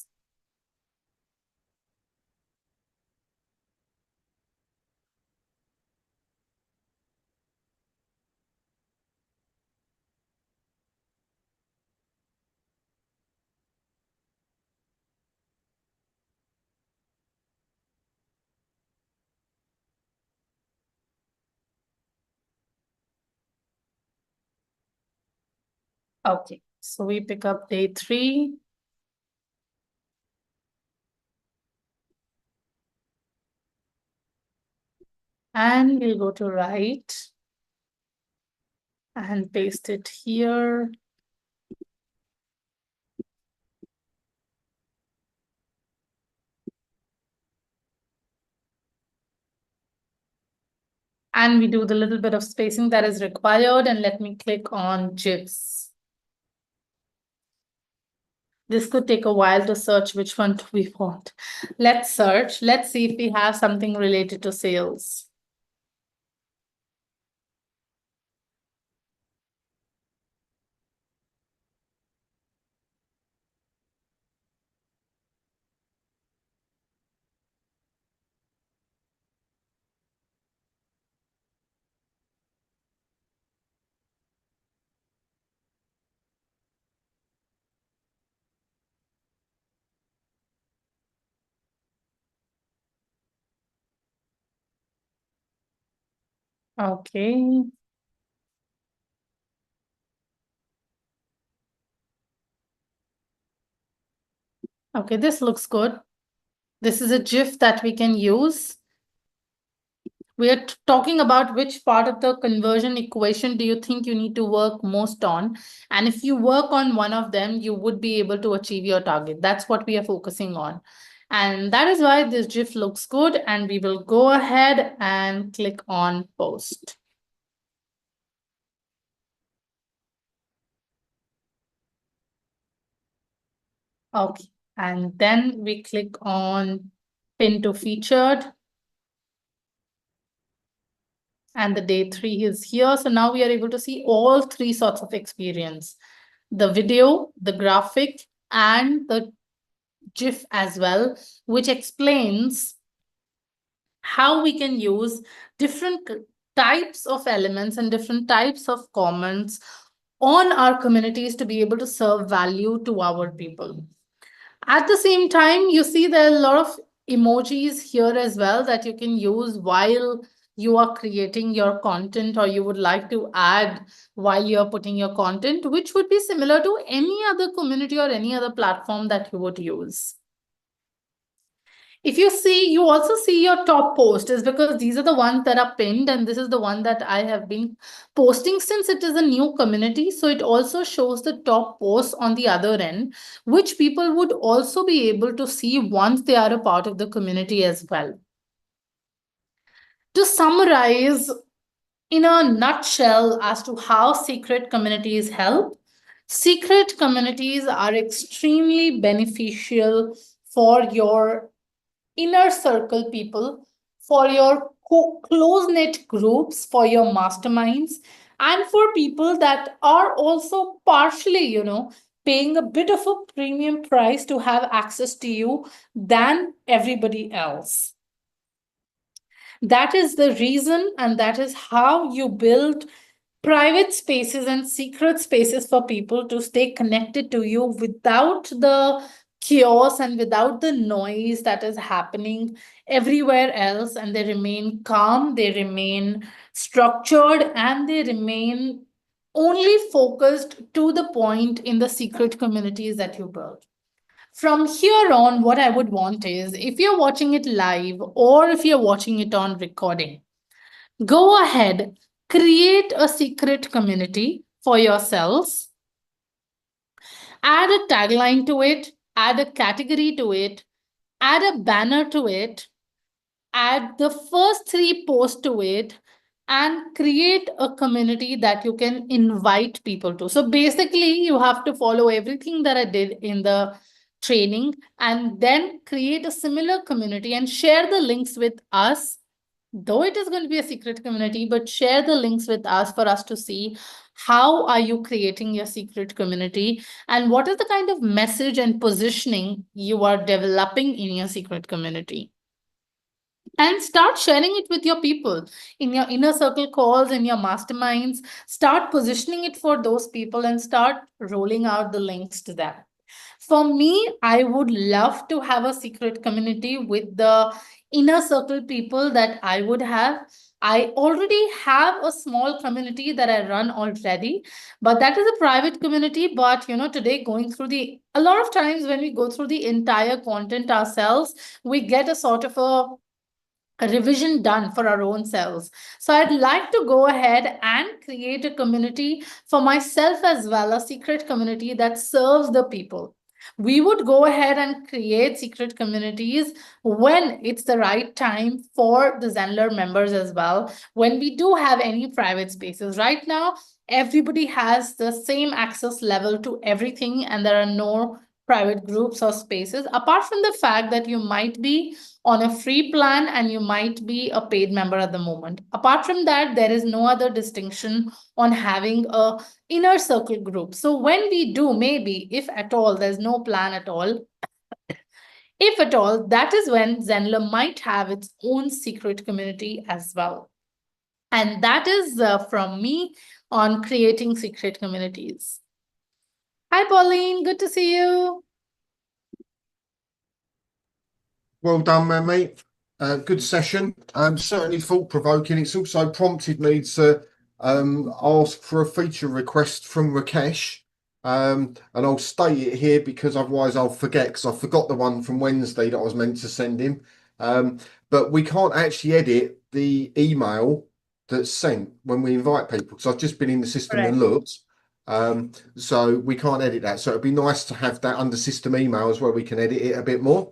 Okay, so we pick up day 3. And we'll go to write and paste it here. And we do the little bit of spacing that is required, and let me click on GIFs. This could take a while to search which one do we want. Let's search. Let's see if we have something related to sales. Okay. Okay, this looks good. This is a GIF that we can use. We are talking about which part of the conversion equation do you think you need to work most on? And if you work on one of them, you would be able to achieve your target. That's what we are focusing on. And that is why this GIF looks good. And we will go ahead and click on post. Okay. And then we click on pin to featured. And the day 3 is here. So now we are able to see all 3 sorts of experience: the video, the graphic, and the GIF as well, which explains how we can use different types of elements and different types of comments on our communities to be able to serve value to our people. At the same time, you see there are a lot of emojis here as well that you can use while you are creating your content, or you would like to add while you're putting your content, which would be similar to any other community or any other platform that you would use. If you see, you also see your top post is because these are the ones that are pinned, and this is the one that I have been posting since it is a new community. So it also shows the top posts on the other end, which people would also be able to see once they are a part of the community as well. To summarize in a nutshell as to how secret communities help, secret communities are extremely beneficial for your inner circle people, for your close-knit groups, for your masterminds, and for people that are also partially, paying a bit of a premium price to have access to you than everybody else. That is the reason, and that is how you build private spaces and secret spaces for people to stay connected to you without the chaos and without the noise that is happening everywhere else. And they remain calm, they remain structured, and they remain only focused to the point in the secret communities that you build. From here on, what I would want is, if you're watching it live or if you're watching it on recording, go ahead, create a secret community for yourselves, add a tagline to it, add a category to it, add a banner to it, add the first 3 posts to it, and create a community that you can invite people to. So basically, you have to follow everything that I did in the training and then create a similar community and share the links with us though it is going to be a secret community, but share the links with us for us to see how are you creating your secret community and what is the kind of message and positioning you are developing in your secret community. And start sharing it with your people in your inner circle calls, in your masterminds. Start positioning it for those people and start rolling out the links to them. For me, I would love to have a secret community with the inner circle people that I would have. I already have a small community that I run already, but that is a private community. But today going through a lot of times when we go through the entire content ourselves, we get a sort of a revision done for our own selves. So I'd like to go ahead and create a community for myself as well, a secret community that serves the people. We would go ahead and create secret communities when it's the right time for the Zenler members as well. When we do have any private spaces right now, everybody has the same access level to everything, and there are no private groups or spaces apart from the fact that you might be on a free plan and you might be a paid member at the moment. Apart from that, there is no other distinction on having a inner circle group. So when we do, maybe if at all there's no plan at all, if at all, that is when Zenler might have its own secret community as well. And that is from me on creating secret communities. Hi, Pauline. Good to see you. Well done, man, mate. Good session. Certainly thought-provoking. It's also prompted me to ask for a feature request from Rakesh. And I'll state it here because otherwise I'll forget, because I forgot the one from Wednesday that I was meant to send him. But we can't actually edit the email that's sent when we invite people, because I've just been in the system and Correct. looked. So we can't edit that. So it'd be nice to have that under system emails where we can edit it a bit more.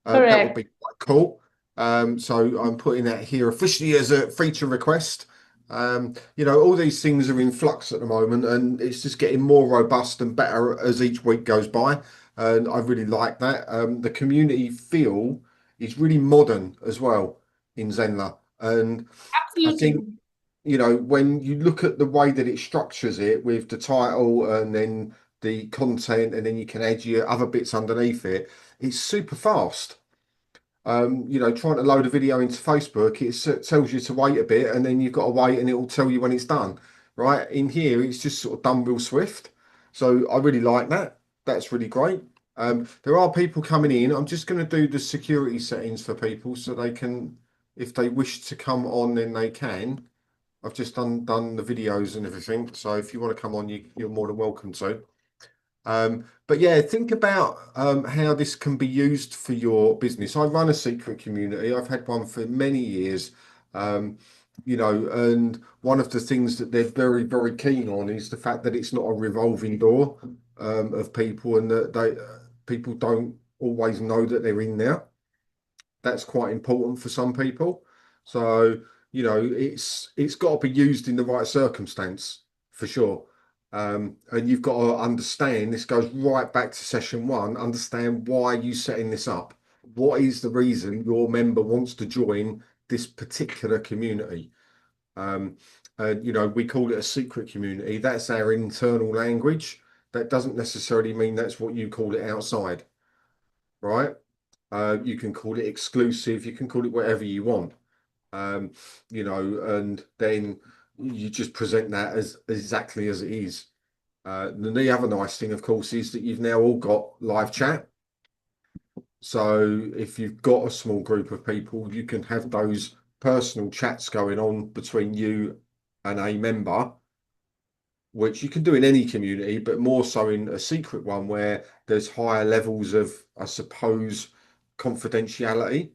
That would Correct. be quite cool. So I'm putting that here officially as a feature request. All these things are in flux at the moment, and it's just getting more robust and better as each week goes by. And I really like that. The community feel is really modern as well in Zenler. And I Absolutely. think, when you look at the way that it structures it with the title and then the content, and then you can add your other bits underneath it, it's super fast. Trying to load a video into Facebook, it tells you to wait a bit and then you've got to wait and it will tell you when it's done. Right in here, it's just sort of done real swift. So I really like that. That's really great. There are people coming in. I'm just going to do the security settings for people so they can, if they wish to come on, then they can. I've just done the videos and everything. So if you want to come on, you're more than welcome to. But yeah, think about how this can be used for your business. I run a secret community. I've had one for many years. And one of the things that they're very, very keen on is the fact that it's not a revolving door of people, and that people don't always know that they're in there. That's quite important for some people. So, it's got to be used in the right circumstance for sure. And you've got to understand, this goes right back to session one, understand why you setting this up. What is the reason your member wants to join this particular community? We call it a secret community. That's our internal language. That doesn't necessarily mean that's what you call it outside, right? You can call it exclusive, you can call it whatever you want. And then you just present that as exactly as it is. The other nice thing, of course, is that you've now all got live chat. So if you've got a small group of people, you can have those personal chats going on between you and a member, which you can do in any community, but more so in a secret one where there's higher levels of, I suppose, confidentiality.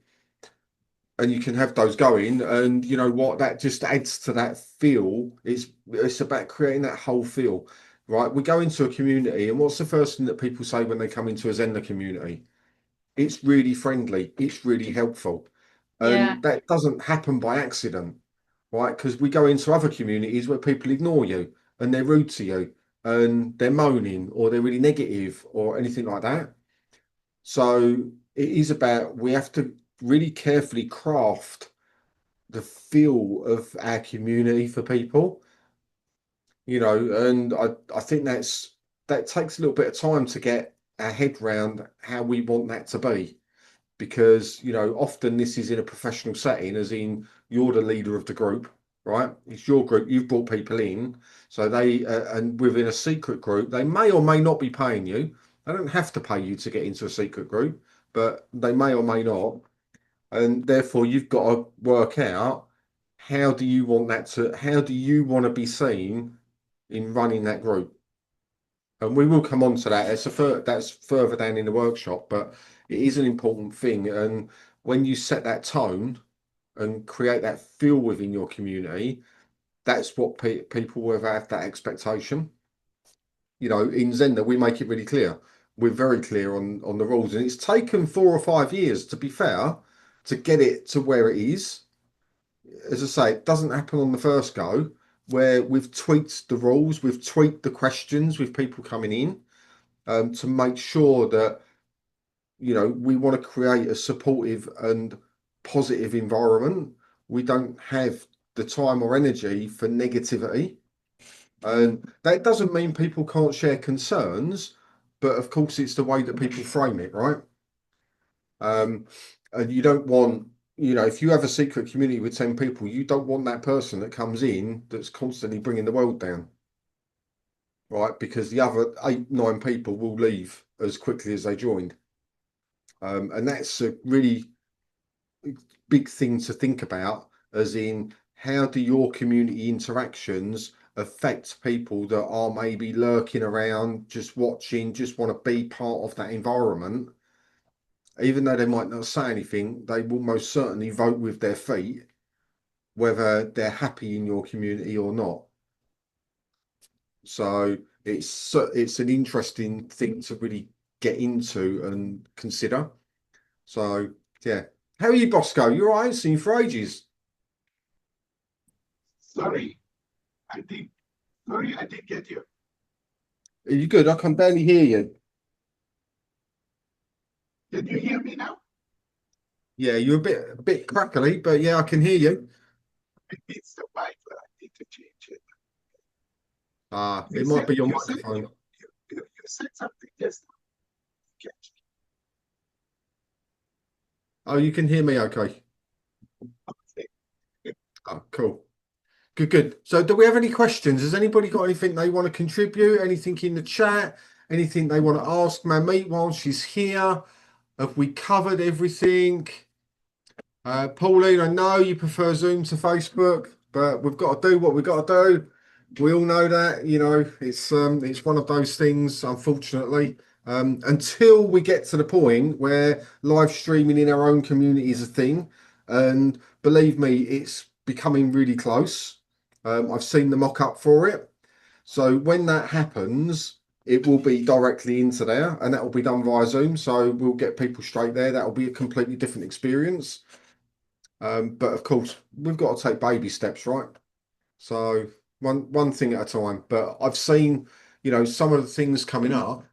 And you can have those going, and you know what, that just adds to that feel. It's about creating that whole feel, right? We go into a community, and what's the first thing that people say when they come into a Zenler community? It's really friendly, it's really helpful. Yeah. And that doesn't happen by accident, right? Because we go into other communities where people ignore you and they're rude to you and they're moaning or they're really negative or anything like that. So it is about, we have to really carefully craft the feel of our community for people, and I think that takes a little bit of time to get our head round how we want that to be. Because often this is in a professional setting, as in you're the leader of the group, right? It's your group, you've brought people in, so they and within a secret group they may or may not be paying you. They don't have to pay you to get into a secret group, but they may or may not, and therefore you've got to work out how do you want to be seen in running that group. And we will come on to that. That's further down in the workshop, but it is an important thing. And when you set that tone and create that feel within your community, that's what people will have that expectation. In Zenler, we make it really clear. We're very clear on the rules, and it's taken 4 or 5 years, to be fair, to get it to where it is. As I say, it doesn't happen on the first go. Where we've tweaked the rules, we've tweaked the questions with people coming in, to make sure that we want to create a supportive and positive environment. We don't have the time or energy for negativity, and that doesn't mean people can't share concerns, but of course it's the way that people frame it, right? And you don't want, if you have a secret community with 10 people, you don't want that person that comes in that's constantly bringing the world down, right? Because the other 8, 9 people will leave as quickly as they joined. And that's a really big thing to think about, as in how do your community interactions affect people that are maybe lurking around, just watching, just want to be part of that environment. Even though they might not say anything, they will most certainly vote with their feet whether they're happy in your community or not. So it's an interesting thing to really get into and consider. So yeah. How are you, Bosco? You're right. I ain't seen you for ages. Sorry, I think. Sorry, I didn't get you. Are you good? I can barely hear you. Can you hear me now? Yeah, you're a bit crackly, but yeah, I can hear you. It's the mic, but I need to change it. It might be your You said microphone. you said something just now. Catch Oh, you can hear me okay. me. Oh, cool. Good, good. So do we have any questions? Has anybody got anything they want to contribute? Anything in the chat? Anything they want to ask Mamie while she's here? Have we covered everything? Pauline, I know you prefer Zoom to Facebook, but we've got to do what we've got to do. We all know that, it's one of those things, unfortunately. Until we get to the point where live streaming in our own community is a thing, and believe me, it's becoming really close. I've seen the mock-up for it. So when that happens, it will be directly into there, and that will be done via Zoom. So we'll get people straight there. That will be a completely different experience. But of course, we've got to take baby steps, right? So one thing at a time. But I've seen, some of the things coming up,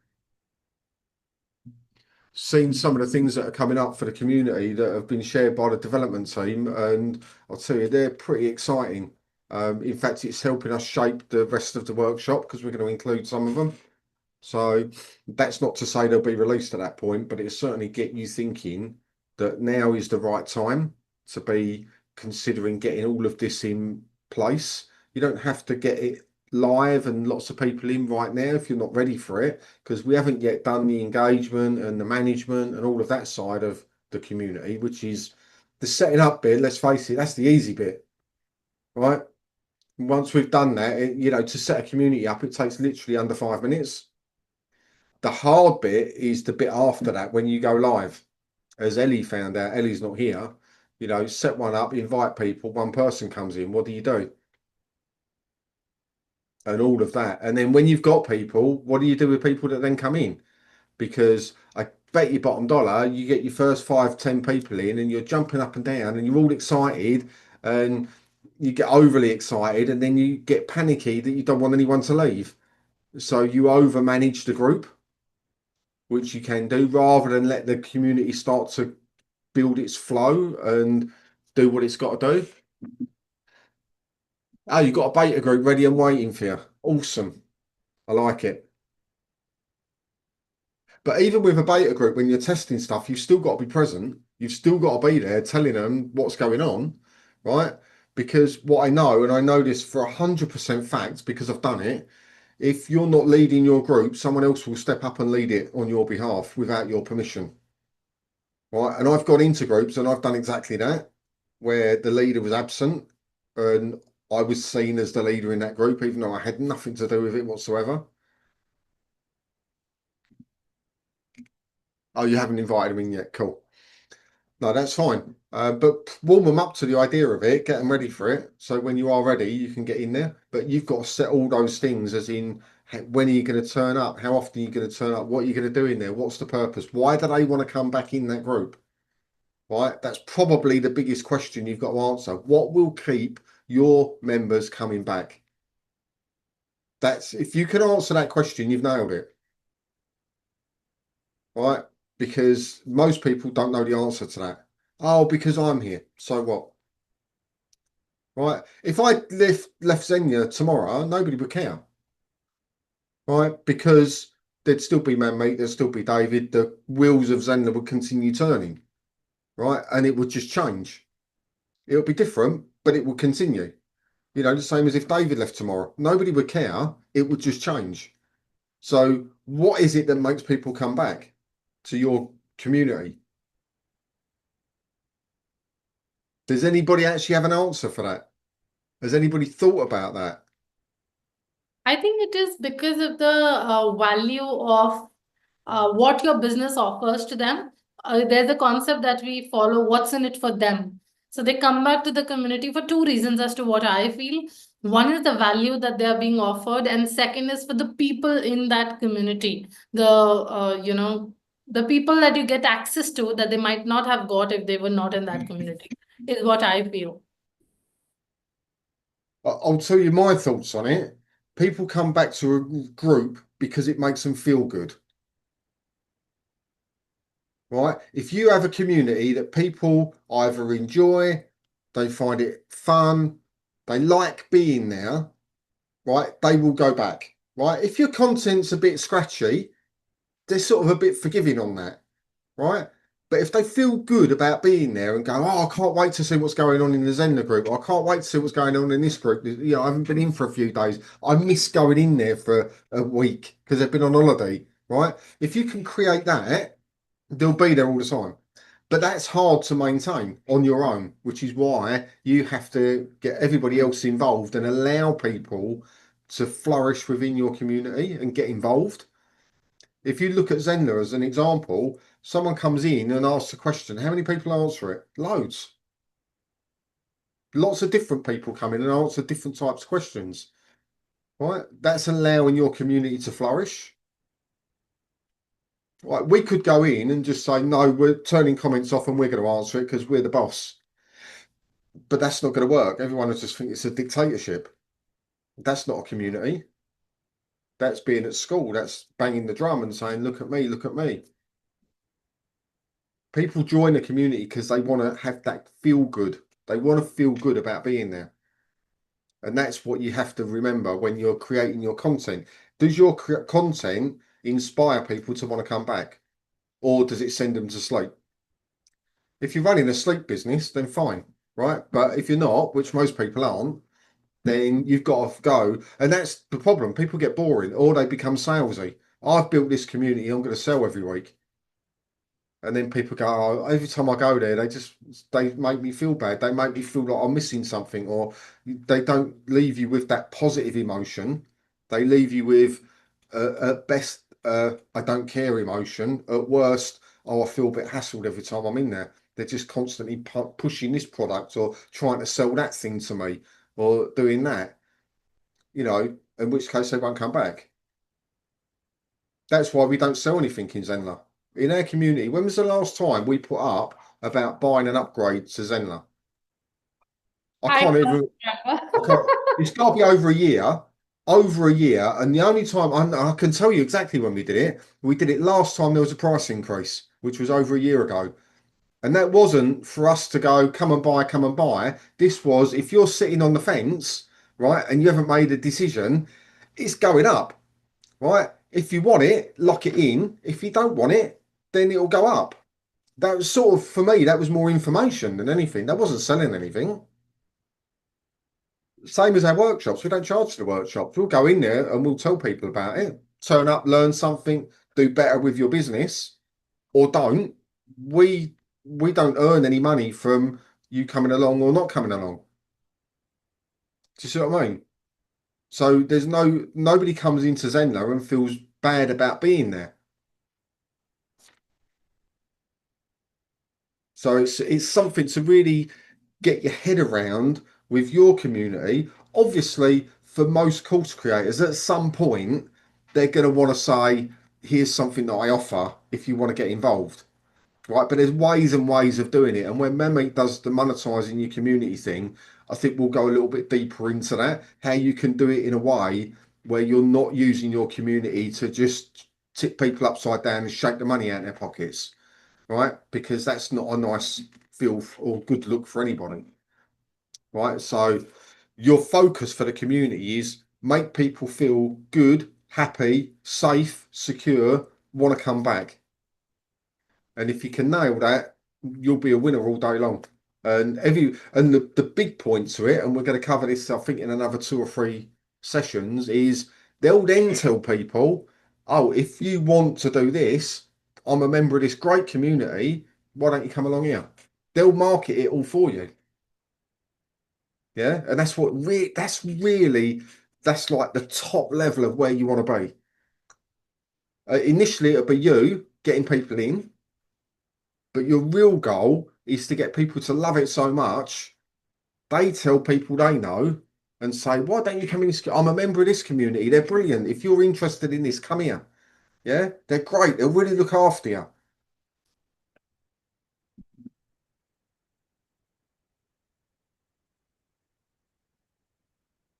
seen some of the things that are coming up for the community that have been shared by the development team, and I'll tell you, they're pretty exciting. In fact, it's helping us shape the rest of the workshop because we're going to include some of them. So that's not to say they'll be released at that point, but it'll certainly get you thinking that now is the right time to be considering getting all of this in place. You don't have to get it live and lots of people in right now if you're not ready for it, because we haven't yet done the engagement and the management and all of that side of the community, which is the setting up bit. Let's face it, that's the easy bit, right? Once we've done that, to set a community up, it takes literally under 5 minutes. The hard bit is the bit after that when you go live. As Ellie found out, Ellie's not here, set one up, invite people, one person comes in, what do you do? And all of that. And then when you've got people, what do you do with people that then come in? Because I bet you bottom dollar, you get your first 5, 10 people in and you're jumping up and down and you're all excited and you get overly excited and then you get panicky that you don't want anyone to leave. So you over manage the group, which you can do rather than let the community start to build its flow and do what it's got to do. Oh, you've got a beta group ready and waiting for you. Awesome. I like it. But even with a beta group, when you're testing stuff, you've still got to be present. You've still got to be there telling them what's going on, right? Because what I know, and I know this for 100% fact because I've done it, if you're not leading your group, someone else will step up and lead it on your behalf without your permission, right? And I've gone into groups and I've done exactly that, where the leader was absent and I was seen as the leader in that group, even though I had nothing to do with it whatsoever. Oh, you haven't invited them in yet. Cool. No, that's fine. But warm them up to the idea of it, get them ready for it. So when you are ready, you can get in there. But you've got to set all those things, as in when are you going to turn up? How often are you going to turn up? What are you going to do in there? What's the purpose? Why do they want to come back in that group? Right? That's probably the biggest question you've got to answer. What will keep your members coming back? That's if you can answer that question, you've nailed it. Right? Because most people don't know the answer to that. Oh, because I'm here. So what? Right? If I left Zenler tomorrow, nobody would care. Right? Because there'd still be Manmeet, there'd still be David, the wheels of Zenler would continue turning. Right? And it would just change. It'll be different, but it will continue. You know, the same as if David left tomorrow. Nobody would care. It would just change. So what is it that makes people come back to your community? Does anybody actually have an answer for that? Has anybody thought about that? I think it is because of the value of what your business offers to them. There's a concept that we follow, what's in it for them. So they come back to the community for two reasons as to what I feel. One is the value that they are being offered, and second is for the people in that community. The people that you get access to that they might not have got if they were not in that community, is what I feel. I'll tell you my thoughts on it. People come back to a group because it makes them feel good. Right? If you have a community that people either enjoy, they find it fun, they like being there, right? They will go back. Right? If your content's a bit scratchy, they're sort of a bit forgiving on that, right? But if they feel good about being there and go, oh, I can't wait to see what's going on in the Zenler group. I can't wait to see what's going on in this group. You know, I haven't been in for a few days. I miss going in there for a week because they've been on holiday, right? If you can create that, they'll be there all the time. But that's hard to maintain on your own, which is why you have to get everybody else involved and allow people to flourish within your community and get involved. If you look at Zenler as an example, someone comes in and asks a question. How many people answer it? Loads. Lots of different people come in and answer different types of questions. Right? That's allowing your community to flourish. Right? We could go in and just say, no, we're turning comments off and we're going to answer it because we're the boss. But that's not going to work. Everyone will just think it's a dictatorship. That's not a community. That's being at school. That's banging the drum and saying, look at me, look at me. People join a community because they want to have that feel good. They want to feel good about being there. And that's what you have to remember when you're creating your content. Does your content inspire people to want to come back? Or does it send them to sleep? If you're running a sleep business, then fine, right? But if you're not, which most people aren't, then you've got to go. And that's the problem. People get boring or they become salesy. I've built this community, I'm going to sell every week. And then people go, oh, every time I go there, they make me feel bad. They make me feel like I'm missing something, or they don't leave you with that positive emotion. They leave you with, at best, I don't care emotion. At worst, oh, I feel a bit hassled every time I'm in there. They're just constantly pushing this product or trying to sell that thing to me or doing that, you know, in which case they won't come back. That's why we don't sell anything in Zenler. In our community, when was the last time we put up about buying an upgrade to Zenler? I I can't can't even, I remember. can't, it's got to be over a year. And the only time I can tell you exactly when we did it last time there was a price increase, which was over a year ago. And that wasn't for us to go, come and buy, come and buy. This was if you're sitting on the fence, right, and you haven't made a decision, it's going up, right? If you want it, lock it in. If you don't want it, then it'll go up. That was sort of, for me, that was more information than anything. That wasn't selling anything. Same as our workshops. We don't charge for the workshops. We'll go in there and we'll tell people about it. Turn up, learn something, do better with your business, or don't. We don't earn any money from you coming along or not coming along. Do you see what I mean? So there's nobody comes into Zenler and feels bad about being there. So it's something to really get your head around with your community. Obviously, for most course creators, at some point, they're going to want to say, here's something that I offer if you want to get involved. Right. But there's ways and ways of doing it. And when Mehmet does the monetizing your community thing, I think we'll go a little bit deeper into that, how you can do it in a way where you're not using your community to just tip people upside down and shake the money out of their pockets. Right. Because that's not a nice feel or good look for anybody. Right. So your focus for the community is make people feel good, happy, safe, secure, want to come back. And if you can nail that, you'll be a winner all day long. And the big point to it, and we're going to cover this, I think, in another 2 or 3 sessions, is they'll then tell people, oh, if you want to do this, I'm a member of this great community, why don't you come along here? They'll market it all for you. Yeah. And that's that's like the top level of where you want to be. Initially, it'll be you getting people in. But your real goal is to get people to love it so much, they tell people they know and say, why don't you come in? I'm a member of this community. They're brilliant. If you're interested in this, come here. Yeah, they're great. They'll really look after you.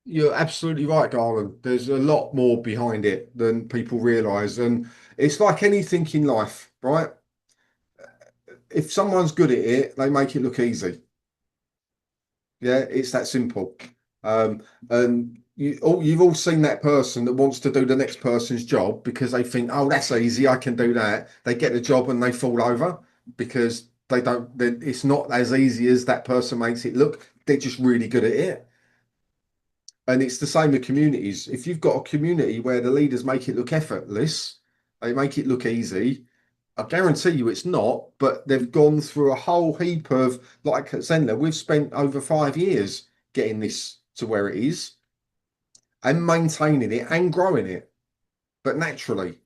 You're absolutely right, Garland. There's a lot more behind it than people realise. And it's like anything in life, right? If someone's good at it, they make it look easy. Yeah, it's that simple. And you've all seen that person that wants to do the next person's job because they think, oh, that's easy, I can do that. They get the job and they fall over because it's not as easy as that person makes it look. They're just really good at it. And it's the same with communities. If you've got a community where the leaders make it look effortless, they make it look easy, I guarantee you it's not, but they've gone through a whole heap of, like at Zenler, we've spent over 5 years getting this to where it is and maintaining it and growing it, but naturally,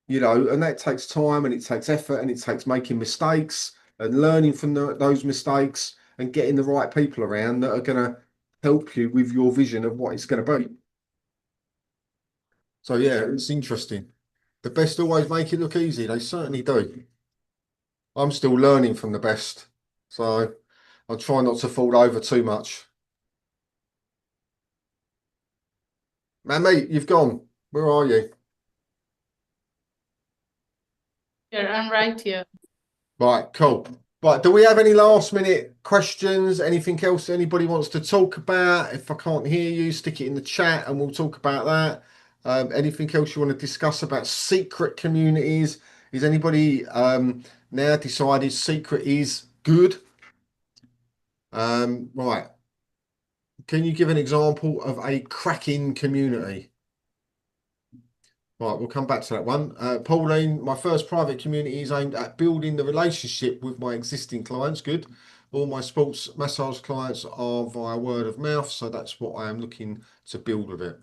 and that takes time and it takes effort and it takes making mistakes and learning from those mistakes and getting the right people around that are going to help you with your vision of what it's going to be. So, yeah, it's interesting. The best always make it look easy. They certainly do. I'm still learning from the best, so I'll try not to fall over too much. Man, mate, you've gone. Where are you? Here, I'm right here. Right, cool. Right, do we have any last minute questions? Anything else anybody wants to talk about? If I can't hear you, stick it in the chat and we'll talk about that. Anything else you want to discuss about secret communities? Is anybody now decided secret is good? Right. Can you give an example of a cracking community? Right, we'll come back to that one. Pauline, my first private community is aimed at building the relationship with my existing clients. Good. All my sports massage clients are via word of mouth, so that's what I am looking to build with it.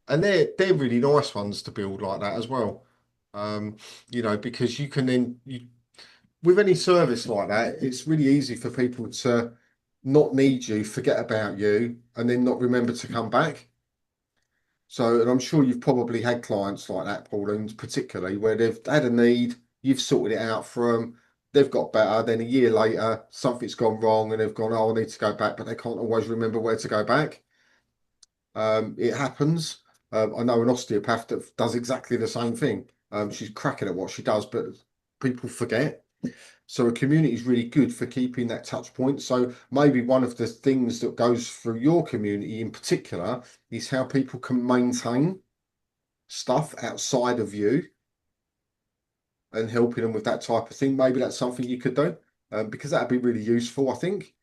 And they're really nice ones to build like that as well. Because you can then with any service like that, it's really easy for people to not need you, forget about you, and then not remember to come back. So, and I'm sure you've probably had clients like that, Pauline, particularly where they've had a need, you've sorted it out for them, they've got better, then a year later, something's gone wrong and they've gone, oh, I need to go back, but they can't always remember where to go back. It happens. I know an osteopath that does exactly the same thing. She's cracking at what she does, but people forget. So a community is really good for keeping that touch point. So maybe one of the things that goes through your community in particular is how people can maintain stuff outside of you and helping them with that type of thing. Maybe that's something you could do, because that'd be really useful, I think.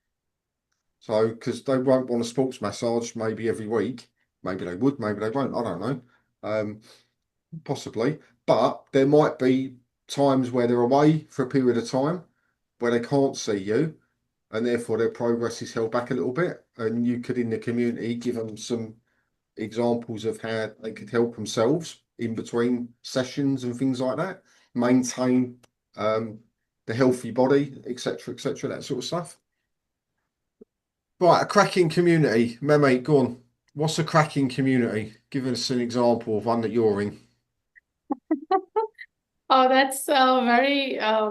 So, because they won't want a sports massage maybe every week. Maybe they would, maybe they won't. I don't know. Possibly. But there might be times where they're away for a period of time where they can't see you, and therefore their progress is held back a little bit. And you could, in the community, give them some examples of how they could help themselves in between sessions and things like that, maintain the healthy body, etc., that sort of stuff. Right, a cracking community. Mate, go on. What's a cracking community? Give us an example of one that you're in. Oh, that's a very, I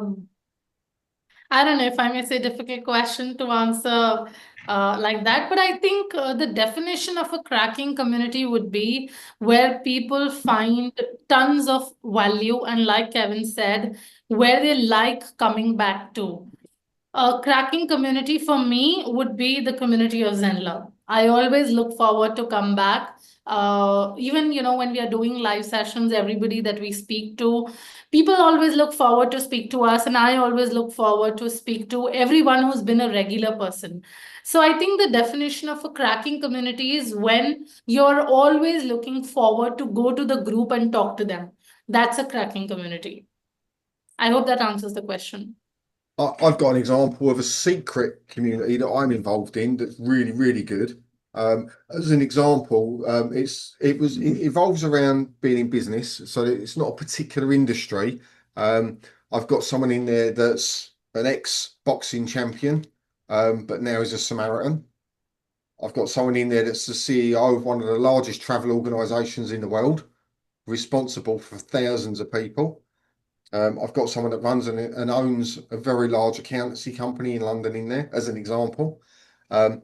don't know if I may say difficult question to answer like that, but I think the definition of a cracking community would be where people find tons of value and, like Kevin said, where they like coming back to. A cracking community for me would be the community of Zenler. I always look forward to come back. Even when we are doing live sessions, everybody that we speak to, people always look forward to speak to us, and I always look forward to speak to everyone who's been a regular person. So I think the definition of a cracking community is when you're always looking forward to go to the group and talk to them. That's a cracking community. I hope that answers the question. I've got an example of a secret community that I'm involved in that's really, really good. As an example, it evolves around being in business, so it's not a particular industry. I've got someone in there that's an ex-boxing champion, but now is a Samaritan. I've got someone in there that's the CEO of one of the largest travel organisations in the world, responsible for thousands of people. I've got someone that runs and owns a very large accountancy company in London in there, as an example. And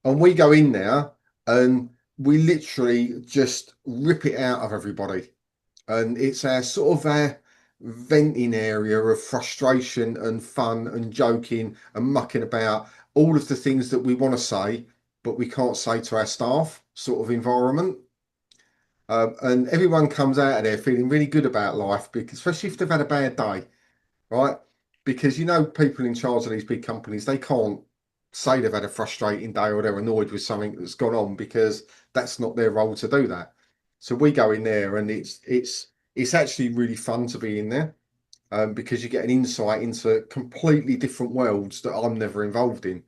we go in there and we literally just rip it out of everybody. And it's our sort of our venting area of frustration and fun and joking and mucking about, all of the things that we want to say, but we can't say to our staff sort of environment. And everyone comes out of there feeling really good about life, because especially if they've had a bad day, right? Because people in charge of these big companies, they can't say they've had a frustrating day or they're annoyed with something that's gone on, because that's not their role to do that. So we go in there, and it's actually really fun to be in there, because you get an insight into completely different worlds that I'm never involved in,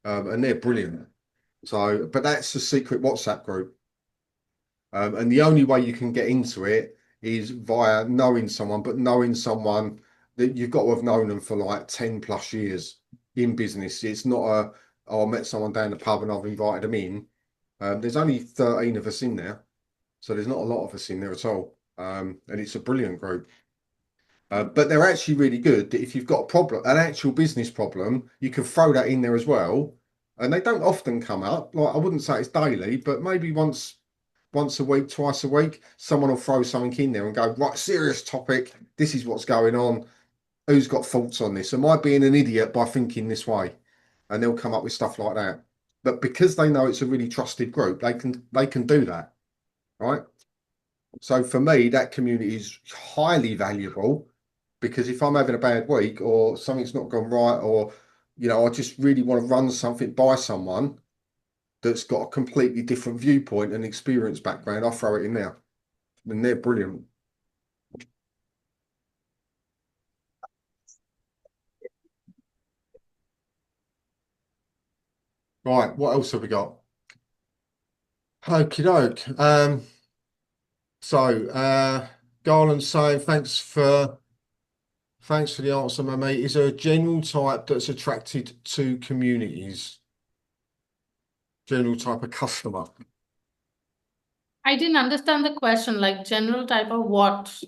and they're brilliant. So, but that's a secret WhatsApp group. And the only way you can get into it is via knowing someone, but knowing someone that you've got to have known them for like 10 plus years in business. It's not I met someone down the pub and I've invited them in. There's only 13 of us in there, so there's not a lot of us in there at all. And it's a brilliant group. But they're actually really good that if you've got a problem, an actual business problem, you can throw that in there as well. And they don't often come up. Like, I wouldn't say it's daily, but maybe once a week, twice a week, someone will throw something in there and go, right, serious topic. This is what's going on. Who's got thoughts on this? Am I being an idiot by thinking this way? And they'll come up with stuff like that. But because they know it's a really trusted group, they can do that, right? So for me, that community is highly valuable, because if I'm having a bad week or something's not gone right, or I just really want to run something by someone that's got a completely different viewpoint and experience background, I'll throw it in there. And they're brilliant. Right, what else have we got? Okie doke. Garland's saying, thanks for the answer, my mate. Is there a general type that's attracted to communities? General type of customer? I didn't understand the question, like general type of what?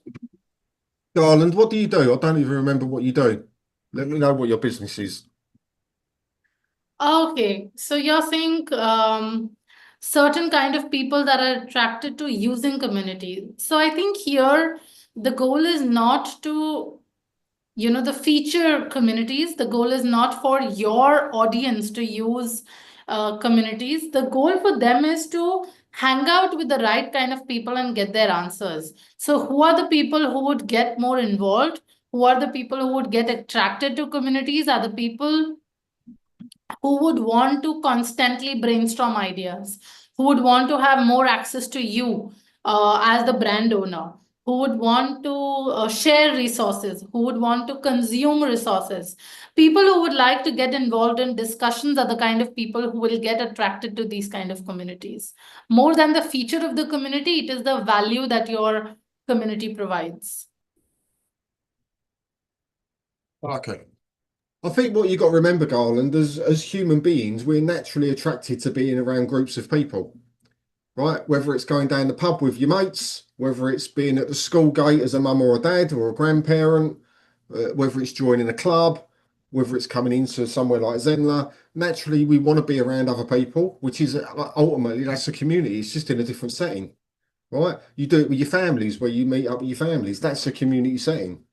Garland, what do you do? I don't even remember what you do. Let me know what your business is. Okay, so you're saying certain kind of people that are attracted to using community. So I think here the goal is not to the feature communities. The goal is not for your audience to use communities. The goal for them is to hang out with the right kind of people and get their answers. So, who are the people who would get more involved? Who are the people who would get attracted to communities? Are the people who would want to constantly brainstorm ideas, who would want to have more access to you as the brand owner, who would want to share resources, who would want to consume resources. People who would like to get involved in discussions are the kind of people who will get attracted to these kind of communities. More than the feature of the community, it is the value that your community provides. Okay. I think what you got to remember, Garland, as human beings, we're naturally attracted to being around groups of people, right? Whether it's going down the pub with your mates, whether it's being at the school gate as a mum or a dad or a grandparent, whether it's joining a club, whether it's coming into somewhere like Zenler, naturally we want to be around other people, which is ultimately that's a community. It's just in a different setting, right? You do it with your families, where you meet up with your families. That's a community setting.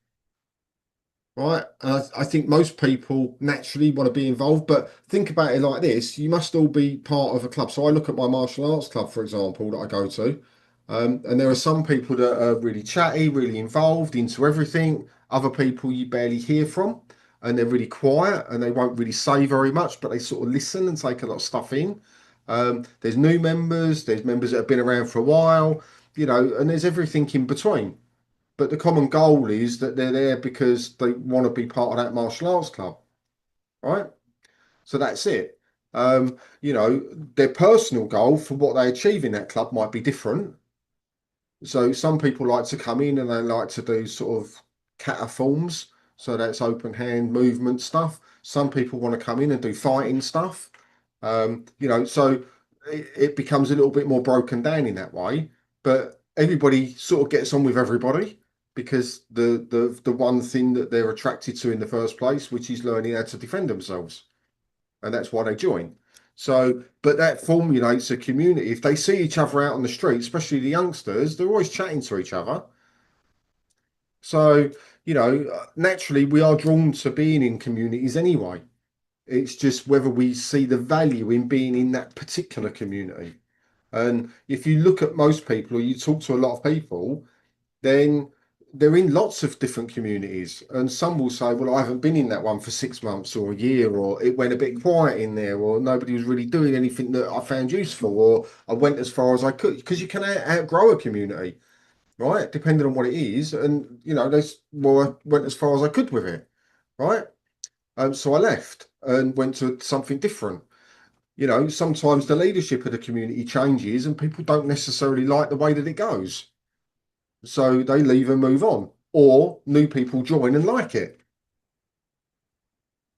Right. I think most people naturally want to be involved, but think about it like this. You must all be part of a club. So I look at my martial arts club, for example, that I go to. And there are some people that are really chatty, really involved into everything. Other people you barely hear from, and they're really quiet and they won't really say very much, but they sort of listen and take a lot of stuff in. There's new members, there's members that have been around for a while, and there's everything in between. But the common goal is that they're there because they want to be part of that martial arts club, right? So that's it. Their personal goal for what they achieve in that club might be different. So some people like to come in and they like to do sort of kata forms. So that's open hand movement stuff. Some people want to come in and do fighting stuff. So it becomes a little bit more broken down in that way. But everybody sort of gets on with everybody because the one thing that they're attracted to in the first place, which is learning how to defend themselves. And that's why they join. So, but that formulates a community. If they see each other out on the street, especially the youngsters, they're always chatting to each other. So, naturally, we are drawn to being in communities anyway. It's just whether we see the value in being in that particular community. And if you look at most people or you talk to a lot of people, then they're in lots of different communities. And some will say, well, I haven't been in that one for 6 months or a year, or it went a bit quiet in there, or nobody was really doing anything that I found useful, or I went as far as I could, because you can outgrow a community, right? Depending on what it is. And, I went as far as I could with it, right? So I left and went to something different. Sometimes the leadership of the community changes and people don't necessarily like the way that it goes. So they leave and move on, or new people join and like it.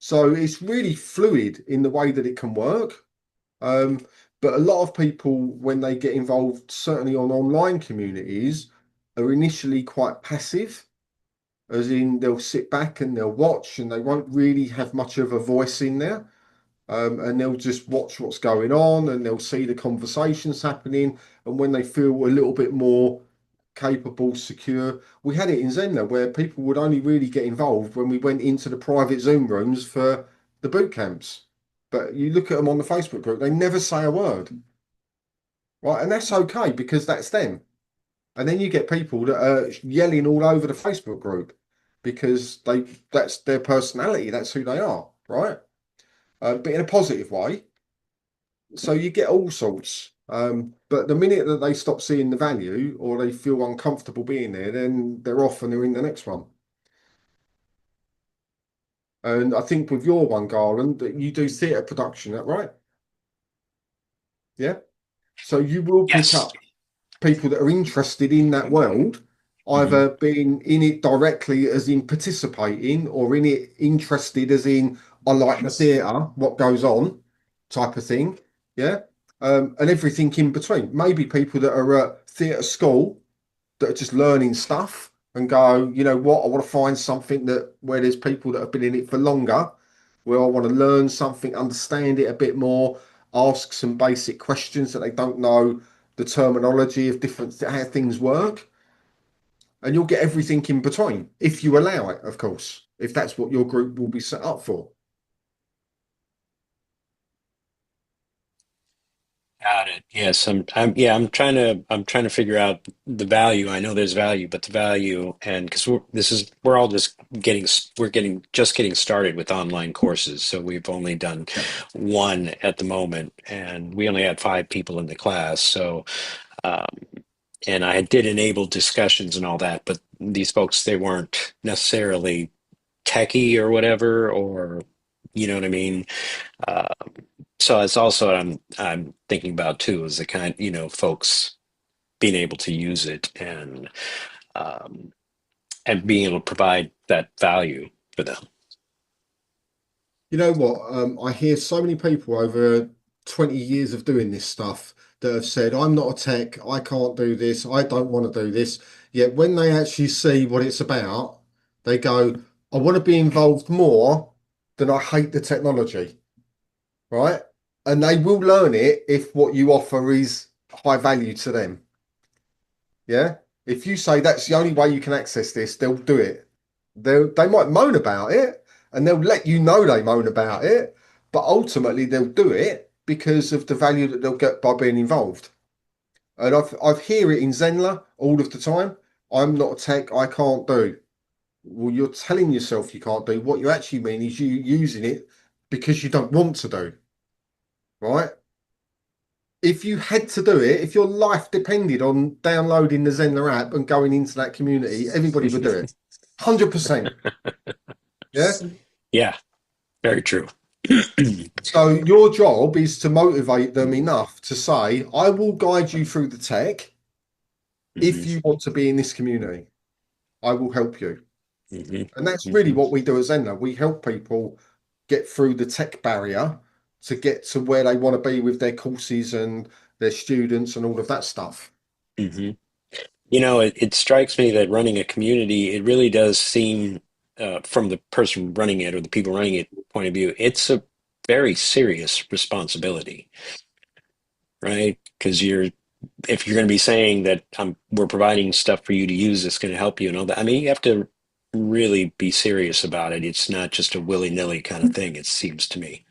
So it's really fluid in the way that it can work. But a lot of people, when they get involved, certainly on online communities, are initially quite passive, as in they'll sit back and they'll watch and they won't really have much of a voice in there. And they'll just watch what's going on and they'll see the conversations happening. And when they feel a little bit more capable, secure. We had it in Zenler where people would only really get involved when we went into the private Zoom rooms for the boot camps. But you look at them on the Facebook group, they never say a word. Right. And that's okay because that's them. And then you get people that are yelling all over the Facebook group because that's their personality, that's who they are, right? But in a positive way. So you get all sorts. But the minute that they stop seeing the value or they feel uncomfortable being there, then they're off and they're in the next one. And I think with your one, Garland, that you do theatre production, that right? Yeah. So you will pick up people that are interested in that world, either being in it directly as in participating or in it interested as in I like the theatre, what goes on type of thing. Yeah. And everything in between. Maybe people that are at theatre school that are just learning stuff and go, you know what, I want to find something that where there's people that have been in it for longer, where I want to learn something, understand it a bit more, ask some basic questions that they don't know the terminology of different how things work. And you'll get everything in between if you allow it, of course. if that's what your group will be set up for. Got it. Yes, I'm trying to figure out the value. I know there's value, but the value, and because we're all just just getting started with online courses. So we've only done Yeah. one at the moment, and we only had 5 people in the class. So, um, and I did enable discussions and all that, but these folks, they weren't necessarily techie or whatever, or you know what I mean? Uh, so it's also what I'm thinking about too, is the kind, folks being able to use it um, and being able to provide that value for them. You know what? I hear so many people over 20 years of doing this stuff that have said, I'm not a tech, I can't do this, I don't want to do this. Yet when they actually see what it's about, they go, I want to be involved more than I hate the technology, right? And they will learn it if what you offer is high value to them. Yeah. If you say that's the only way you can access this, they'll do it. They might moan about it and they'll let you know they moan about it, but ultimately they'll do it because of the value that they'll get by being involved. And I've hear it in Zenler all of the time. I'm not a tech, I can't do. Well, you're telling yourself you can't do. What you actually mean is you using it because you don't want to do, right? If you had to do it, if your life depended on downloading the Zenler app and going into that community, everybody would do it. 100%. Yeah. Yeah, very true. So your job is to motivate them enough to say, I will guide you through the tech if Mhm, you want to be in this community. I will help you. mhm, And that's really mhm, what we do at Zenler. We help people get through the tech barrier to get to where they want to be with their courses and their students and all of that stuff. mhm. It strikes me that running a community, it really does seem, from the person running it or the people running it point of view, it's a very serious responsibility, right? Because if you're going to be saying that we're providing stuff for you to use that's going to help you and all that, I mean, you have to really be serious about it. It's not just a willy-nilly kind of thing, it seems to me.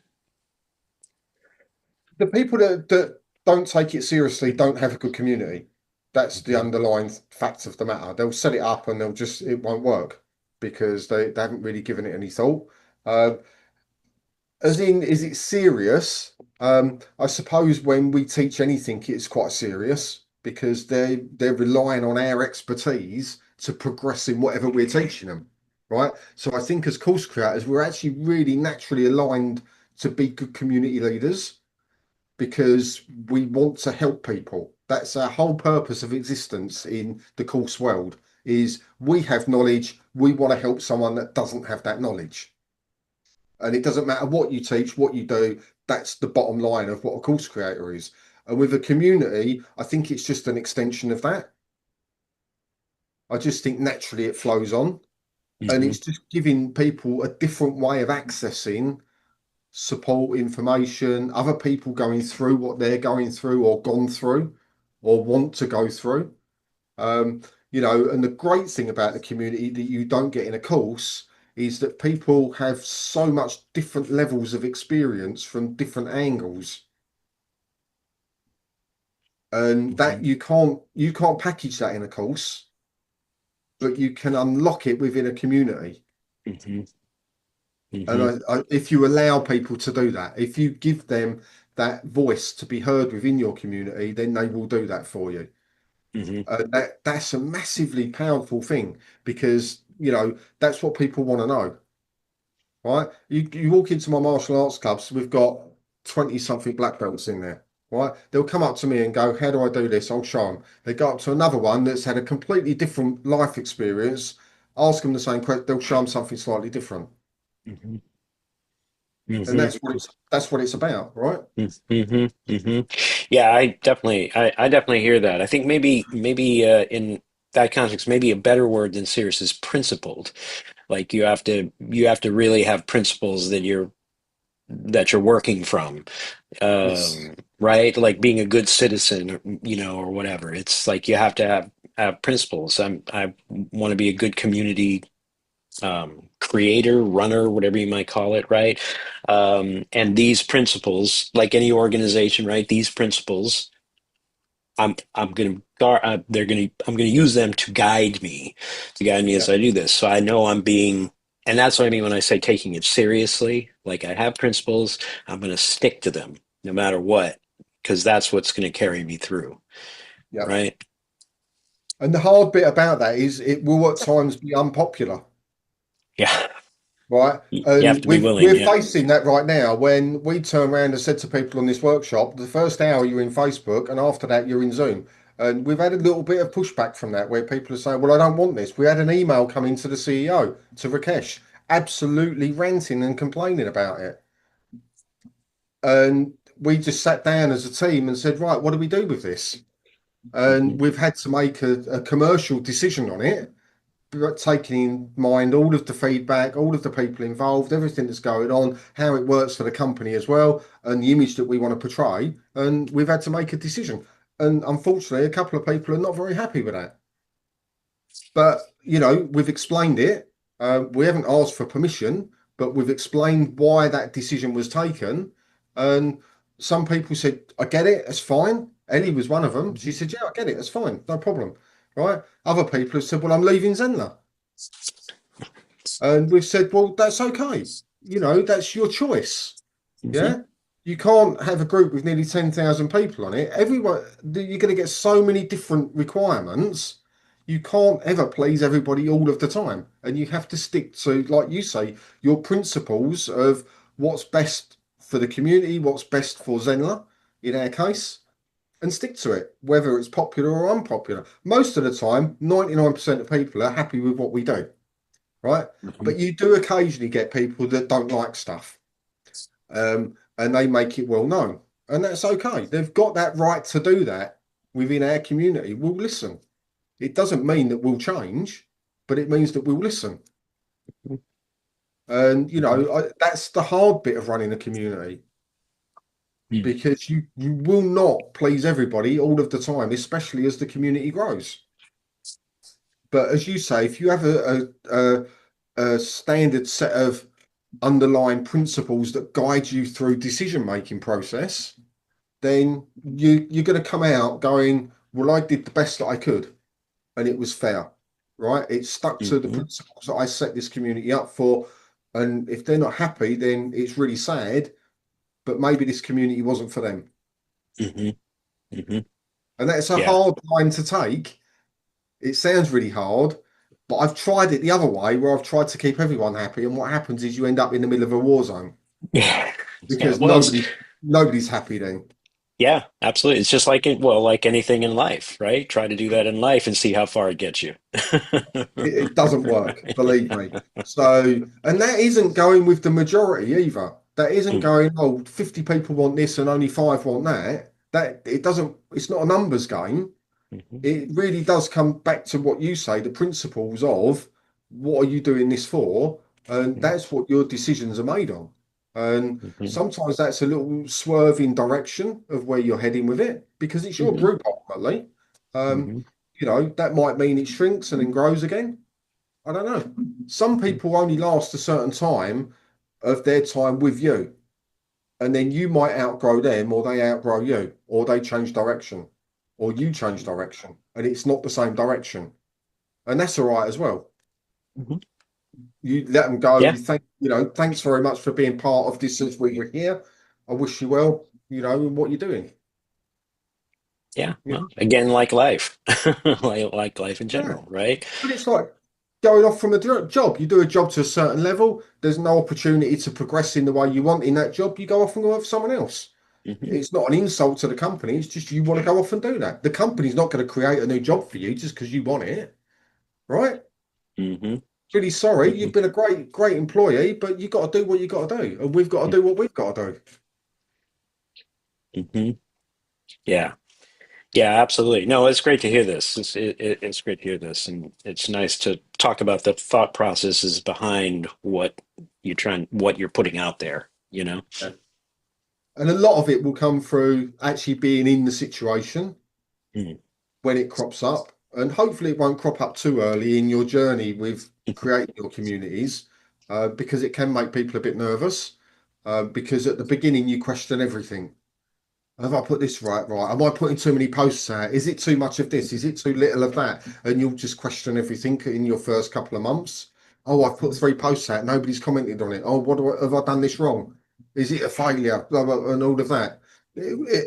The people that don't take it seriously don't have a good community. That's the Mhm, underlying fact of the matter. They'll set it up and it won't work because they haven't really given it any thought. Um, as in, is it serious? I suppose when we teach anything, it's quite serious because they're relying on our expertise to progress in whatever we're teaching them, right? So I think as course creators, we're actually really naturally aligned to be good community leaders because we want to help people. That's our whole purpose of existence in the course world is we have knowledge, we want to help someone that doesn't have that knowledge. And it doesn't matter what you teach, what you do, that's the bottom line of what a course creator is. And with a community, I think it's just an extension of that. I just think naturally it flows on. And mhm, it's just giving people a different way of accessing support, information, other people going through what they're going through or gone through or want to go through. Um, and the great thing about the community that you don't get in a course is that people have so much different levels of experience from different angles. And that mhm, you can't package that in a course, but you can unlock it within a community. mhm, mhm, And if you allow people to do that, if you give them that voice to be heard within your community, then they will do that for you. mhm, That's a massively powerful thing because that's what people want to know, right? You walk into my martial arts clubs, we've got 20 something black belts in there, right? They'll come up to me and go, how do I do this? I'll show them. They go up to another one that's had a completely different life experience, ask them the same question, they'll show them something slightly different. mhm, And mhm. that's what it's about, right? Mm-hmm, hmm. Yeah, I definitely hear that. I think maybe in that context, maybe a better word than serious is principled. Like you have to really have principles that you're working from, Yes. right? Like being a good citizen, or whatever. It's like you have to have principles. I want to be a good community creator, runner, whatever you might call it, right? And these principles, like any organization, right? These principles, I'm going to I'm going to use them to guide me, as I do this. So I know I'm being, and that's what I mean when I say taking it seriously. Like I have principles, I'm going to stick to them no matter what, because that's what's going to carry me through, Yeah. right? And the hard bit about that is it will at times be unpopular, Yeah, right? you have And to be willing. we're Yeah. facing that right now when we turn around and said to people on this workshop, the first hour you're in Facebook and after that you're in Zoom. And we've had a little bit of pushback from that where people are saying, well, I don't want this. We had an email come into the CEO, to Rakesh, absolutely ranting and complaining about it. And we just sat down as a team and said, right, what do we do with this? And we've had to make a commercial decision on it, but taking in mind all of the feedback, all of the people involved, everything that's going on, how it works for the company as well, and the image that we want to portray. And we've had to make a decision. And unfortunately, a couple of people are not very happy with that. But, you know, we've explained it. We haven't asked for permission, but we've explained why that decision was taken. And some people said, I get it, it's fine. Ellie was one of them. She said, yeah, I get it, it's fine, no problem. Right? Other people have said, well, I'm leaving Zenler. And we've said, well, that's okay. You know, that's your choice. Yeah. You can't have a group with nearly 10,000 people on it. Everyone, you're going to get so many different requirements. You can't ever please everybody all of the time. And you have to stick to, like you say, your principles of what's best for the community, what's best for Zenler in our case, and stick to it, whether it's popular or unpopular. Most of the time, 99% of people are happy with what we do, right? But you do occasionally get people that don't like stuff. And they make it well known. And that's okay. They've got that right to do that within our community. We'll listen. It doesn't mean that we'll change, but it means that we'll listen. And, you know, that's the hard bit of running a community. Because you will not please everybody all of the time, especially as the community grows. But as you say, if you have a standard set of underlying principles that guide you through decision-making process, then you're going to come out going, well, I did the best that I could and it was fair, right? It stuck to the principles that I set this community up for. And if they're not happy, then it's really sad, but maybe this community wasn't for them. And that's a hard line to take. It sounds really hard, but I've tried it the other way where I've tried to keep everyone happy. And what happens is you end up in the middle of a war zone. Yeah. Because Well, nobody's happy then. yeah, absolutely. It's just like like anything in life, right? Try to do that in life and see how far it gets you. It doesn't work, believe me. So, and that isn't going with the majority either. That isn't going, oh, 50 people want this and only 5 want that. That it doesn't, it's not a numbers game. It really does come back to what you say, the principles of what are you doing this for? And that's what your decisions are made on. And sometimes that's a little swerve in direction of where you're heading with it because it's your group ultimately. You know, that might mean it shrinks and then grows again. I don't know. Some people only last a certain time of their time with you. And then you might outgrow them or they outgrow you or they change direction or you change direction and it's not the same direction. And that's all right as well. You let them go. Yeah. You know, thanks very much for being part of this since we were here. I wish you well, you know, in what you're doing. Yeah. Well, again, like life, like life in general, right? But it's like going off from a job. You do a job to a certain level. There's no opportunity to progress in the way you want in that job. You go off and work for someone else. It's not an insult to the company. It's just you want to go off and do that. The company's not going to create a new job for you just because you want it, right? Really sorry. You've been a great employee, but you got to do what you got to do, and we've got to do what we've got to do. Yeah. Yeah, absolutely. No, it's great to hear this. It's great to hear this, and it's nice to talk about the thought processes behind what you're putting out there. You know, and a lot of it will come through actually being in the situation when it crops up and hopefully it won't crop up too early in your journey with creating your communities, because it can make people a bit nervous, because at the beginning you question everything. Have I put this right? Right. Am I putting too many posts out? Is it too much of this? Is it too little of that? And you'll just question everything in your first couple of months. Oh, I've put 3 posts out. Nobody's commented on it. Oh, have I done this wrong? Is it a failure? Blah, blah, and all of that.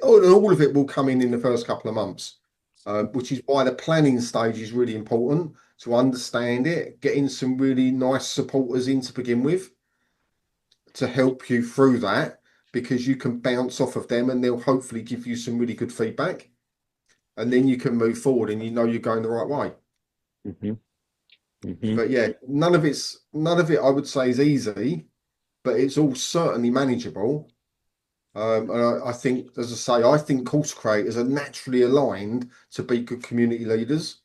All of it will come in the first couple of months, which is why the planning stage is really important to understand it, getting some really nice supporters in to begin with to help you through that, because you can bounce off of them and they'll hopefully give you some really good feedback. And then you can move forward and you know you're going the right way. But yeah, none of it I would say is easy, but it's all certainly manageable. And I think, as I say, I think course creators are naturally aligned to be good community leaders.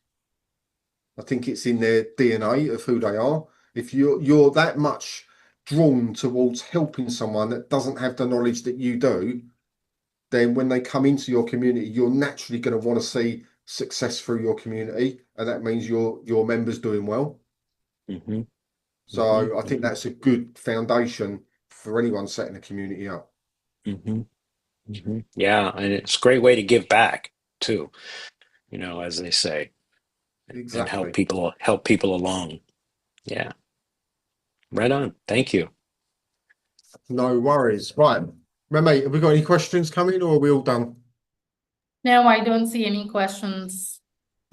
I think it's in their DNA of who they are. If you're that much drawn towards helping someone that doesn't have the knowledge that you do, then when they come into your community, you're naturally going to want to see success through your community, and that means your members doing well. So I think that's a good foundation for anyone setting a community up. Yeah, and it's a great way to give back too, as they say, Exactly. and help people along. Yeah, right on. Thank you. No worries. Right, mate, have we got any questions coming, or are we all done? No, I don't see any questions.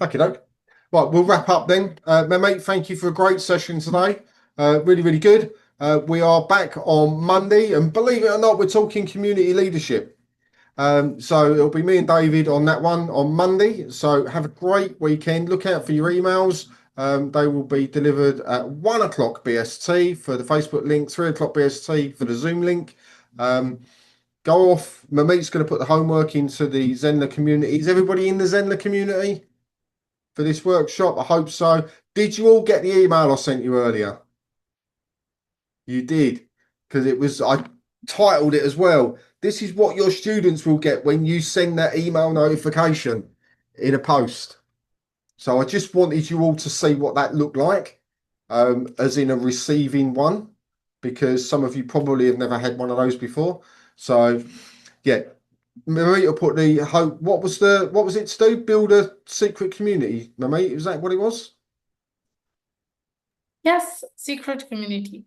Okay, doke. Right, we'll wrap up then. Mate, thank you for a great session today. Really, really good. We are back on Monday, and believe it or not, we're talking community leadership. So it'll be me and David on that one on Monday. So have a great weekend. Look out for your emails. They will be delivered at 1 o'clock BST for the Facebook link, 3 o'clock BST for the Zoom link. Go off. Mamit's going to put the homework into the Zenler community. Is everybody in the Zenler community for this workshop? I hope so. Did you all get the email I sent you earlier? You did, because I titled it as well. This is what your students will get when you send that email notification in a post. So I just wanted you all to see what that looked like, as in a receiving one, because some of you probably have never had one of those before. So yeah, Marita put the hope. What was it to do? Build a secret community, Marita? Is that what it was? Yes, secret community.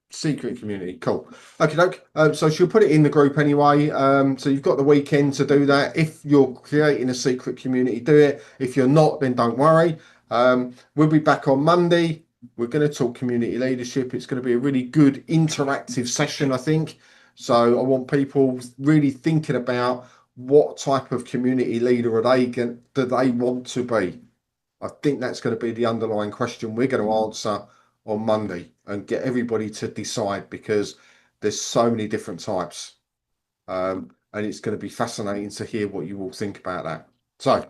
Secret community, cool. Okay, doke. So she'll put it in the group anyway. So you've got the weekend to do that. If you're creating a secret community, do it. If you're not, then don't worry. We'll be back on Monday. We're going to talk community leadership. It's going to be a really good interactive session, I think. So I want people really thinking about what type of community leader do they want to be. I think that's going to be the underlying question we're going to answer on Monday and get everybody to decide, because there's so many different types. And it's going to be fascinating to hear what you all think about that. So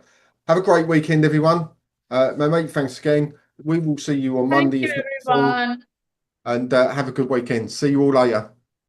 have a great weekend, everyone. My mate, thanks again. We will see you on Monday. Thank you, everyone. And have a good weekend. See you all later.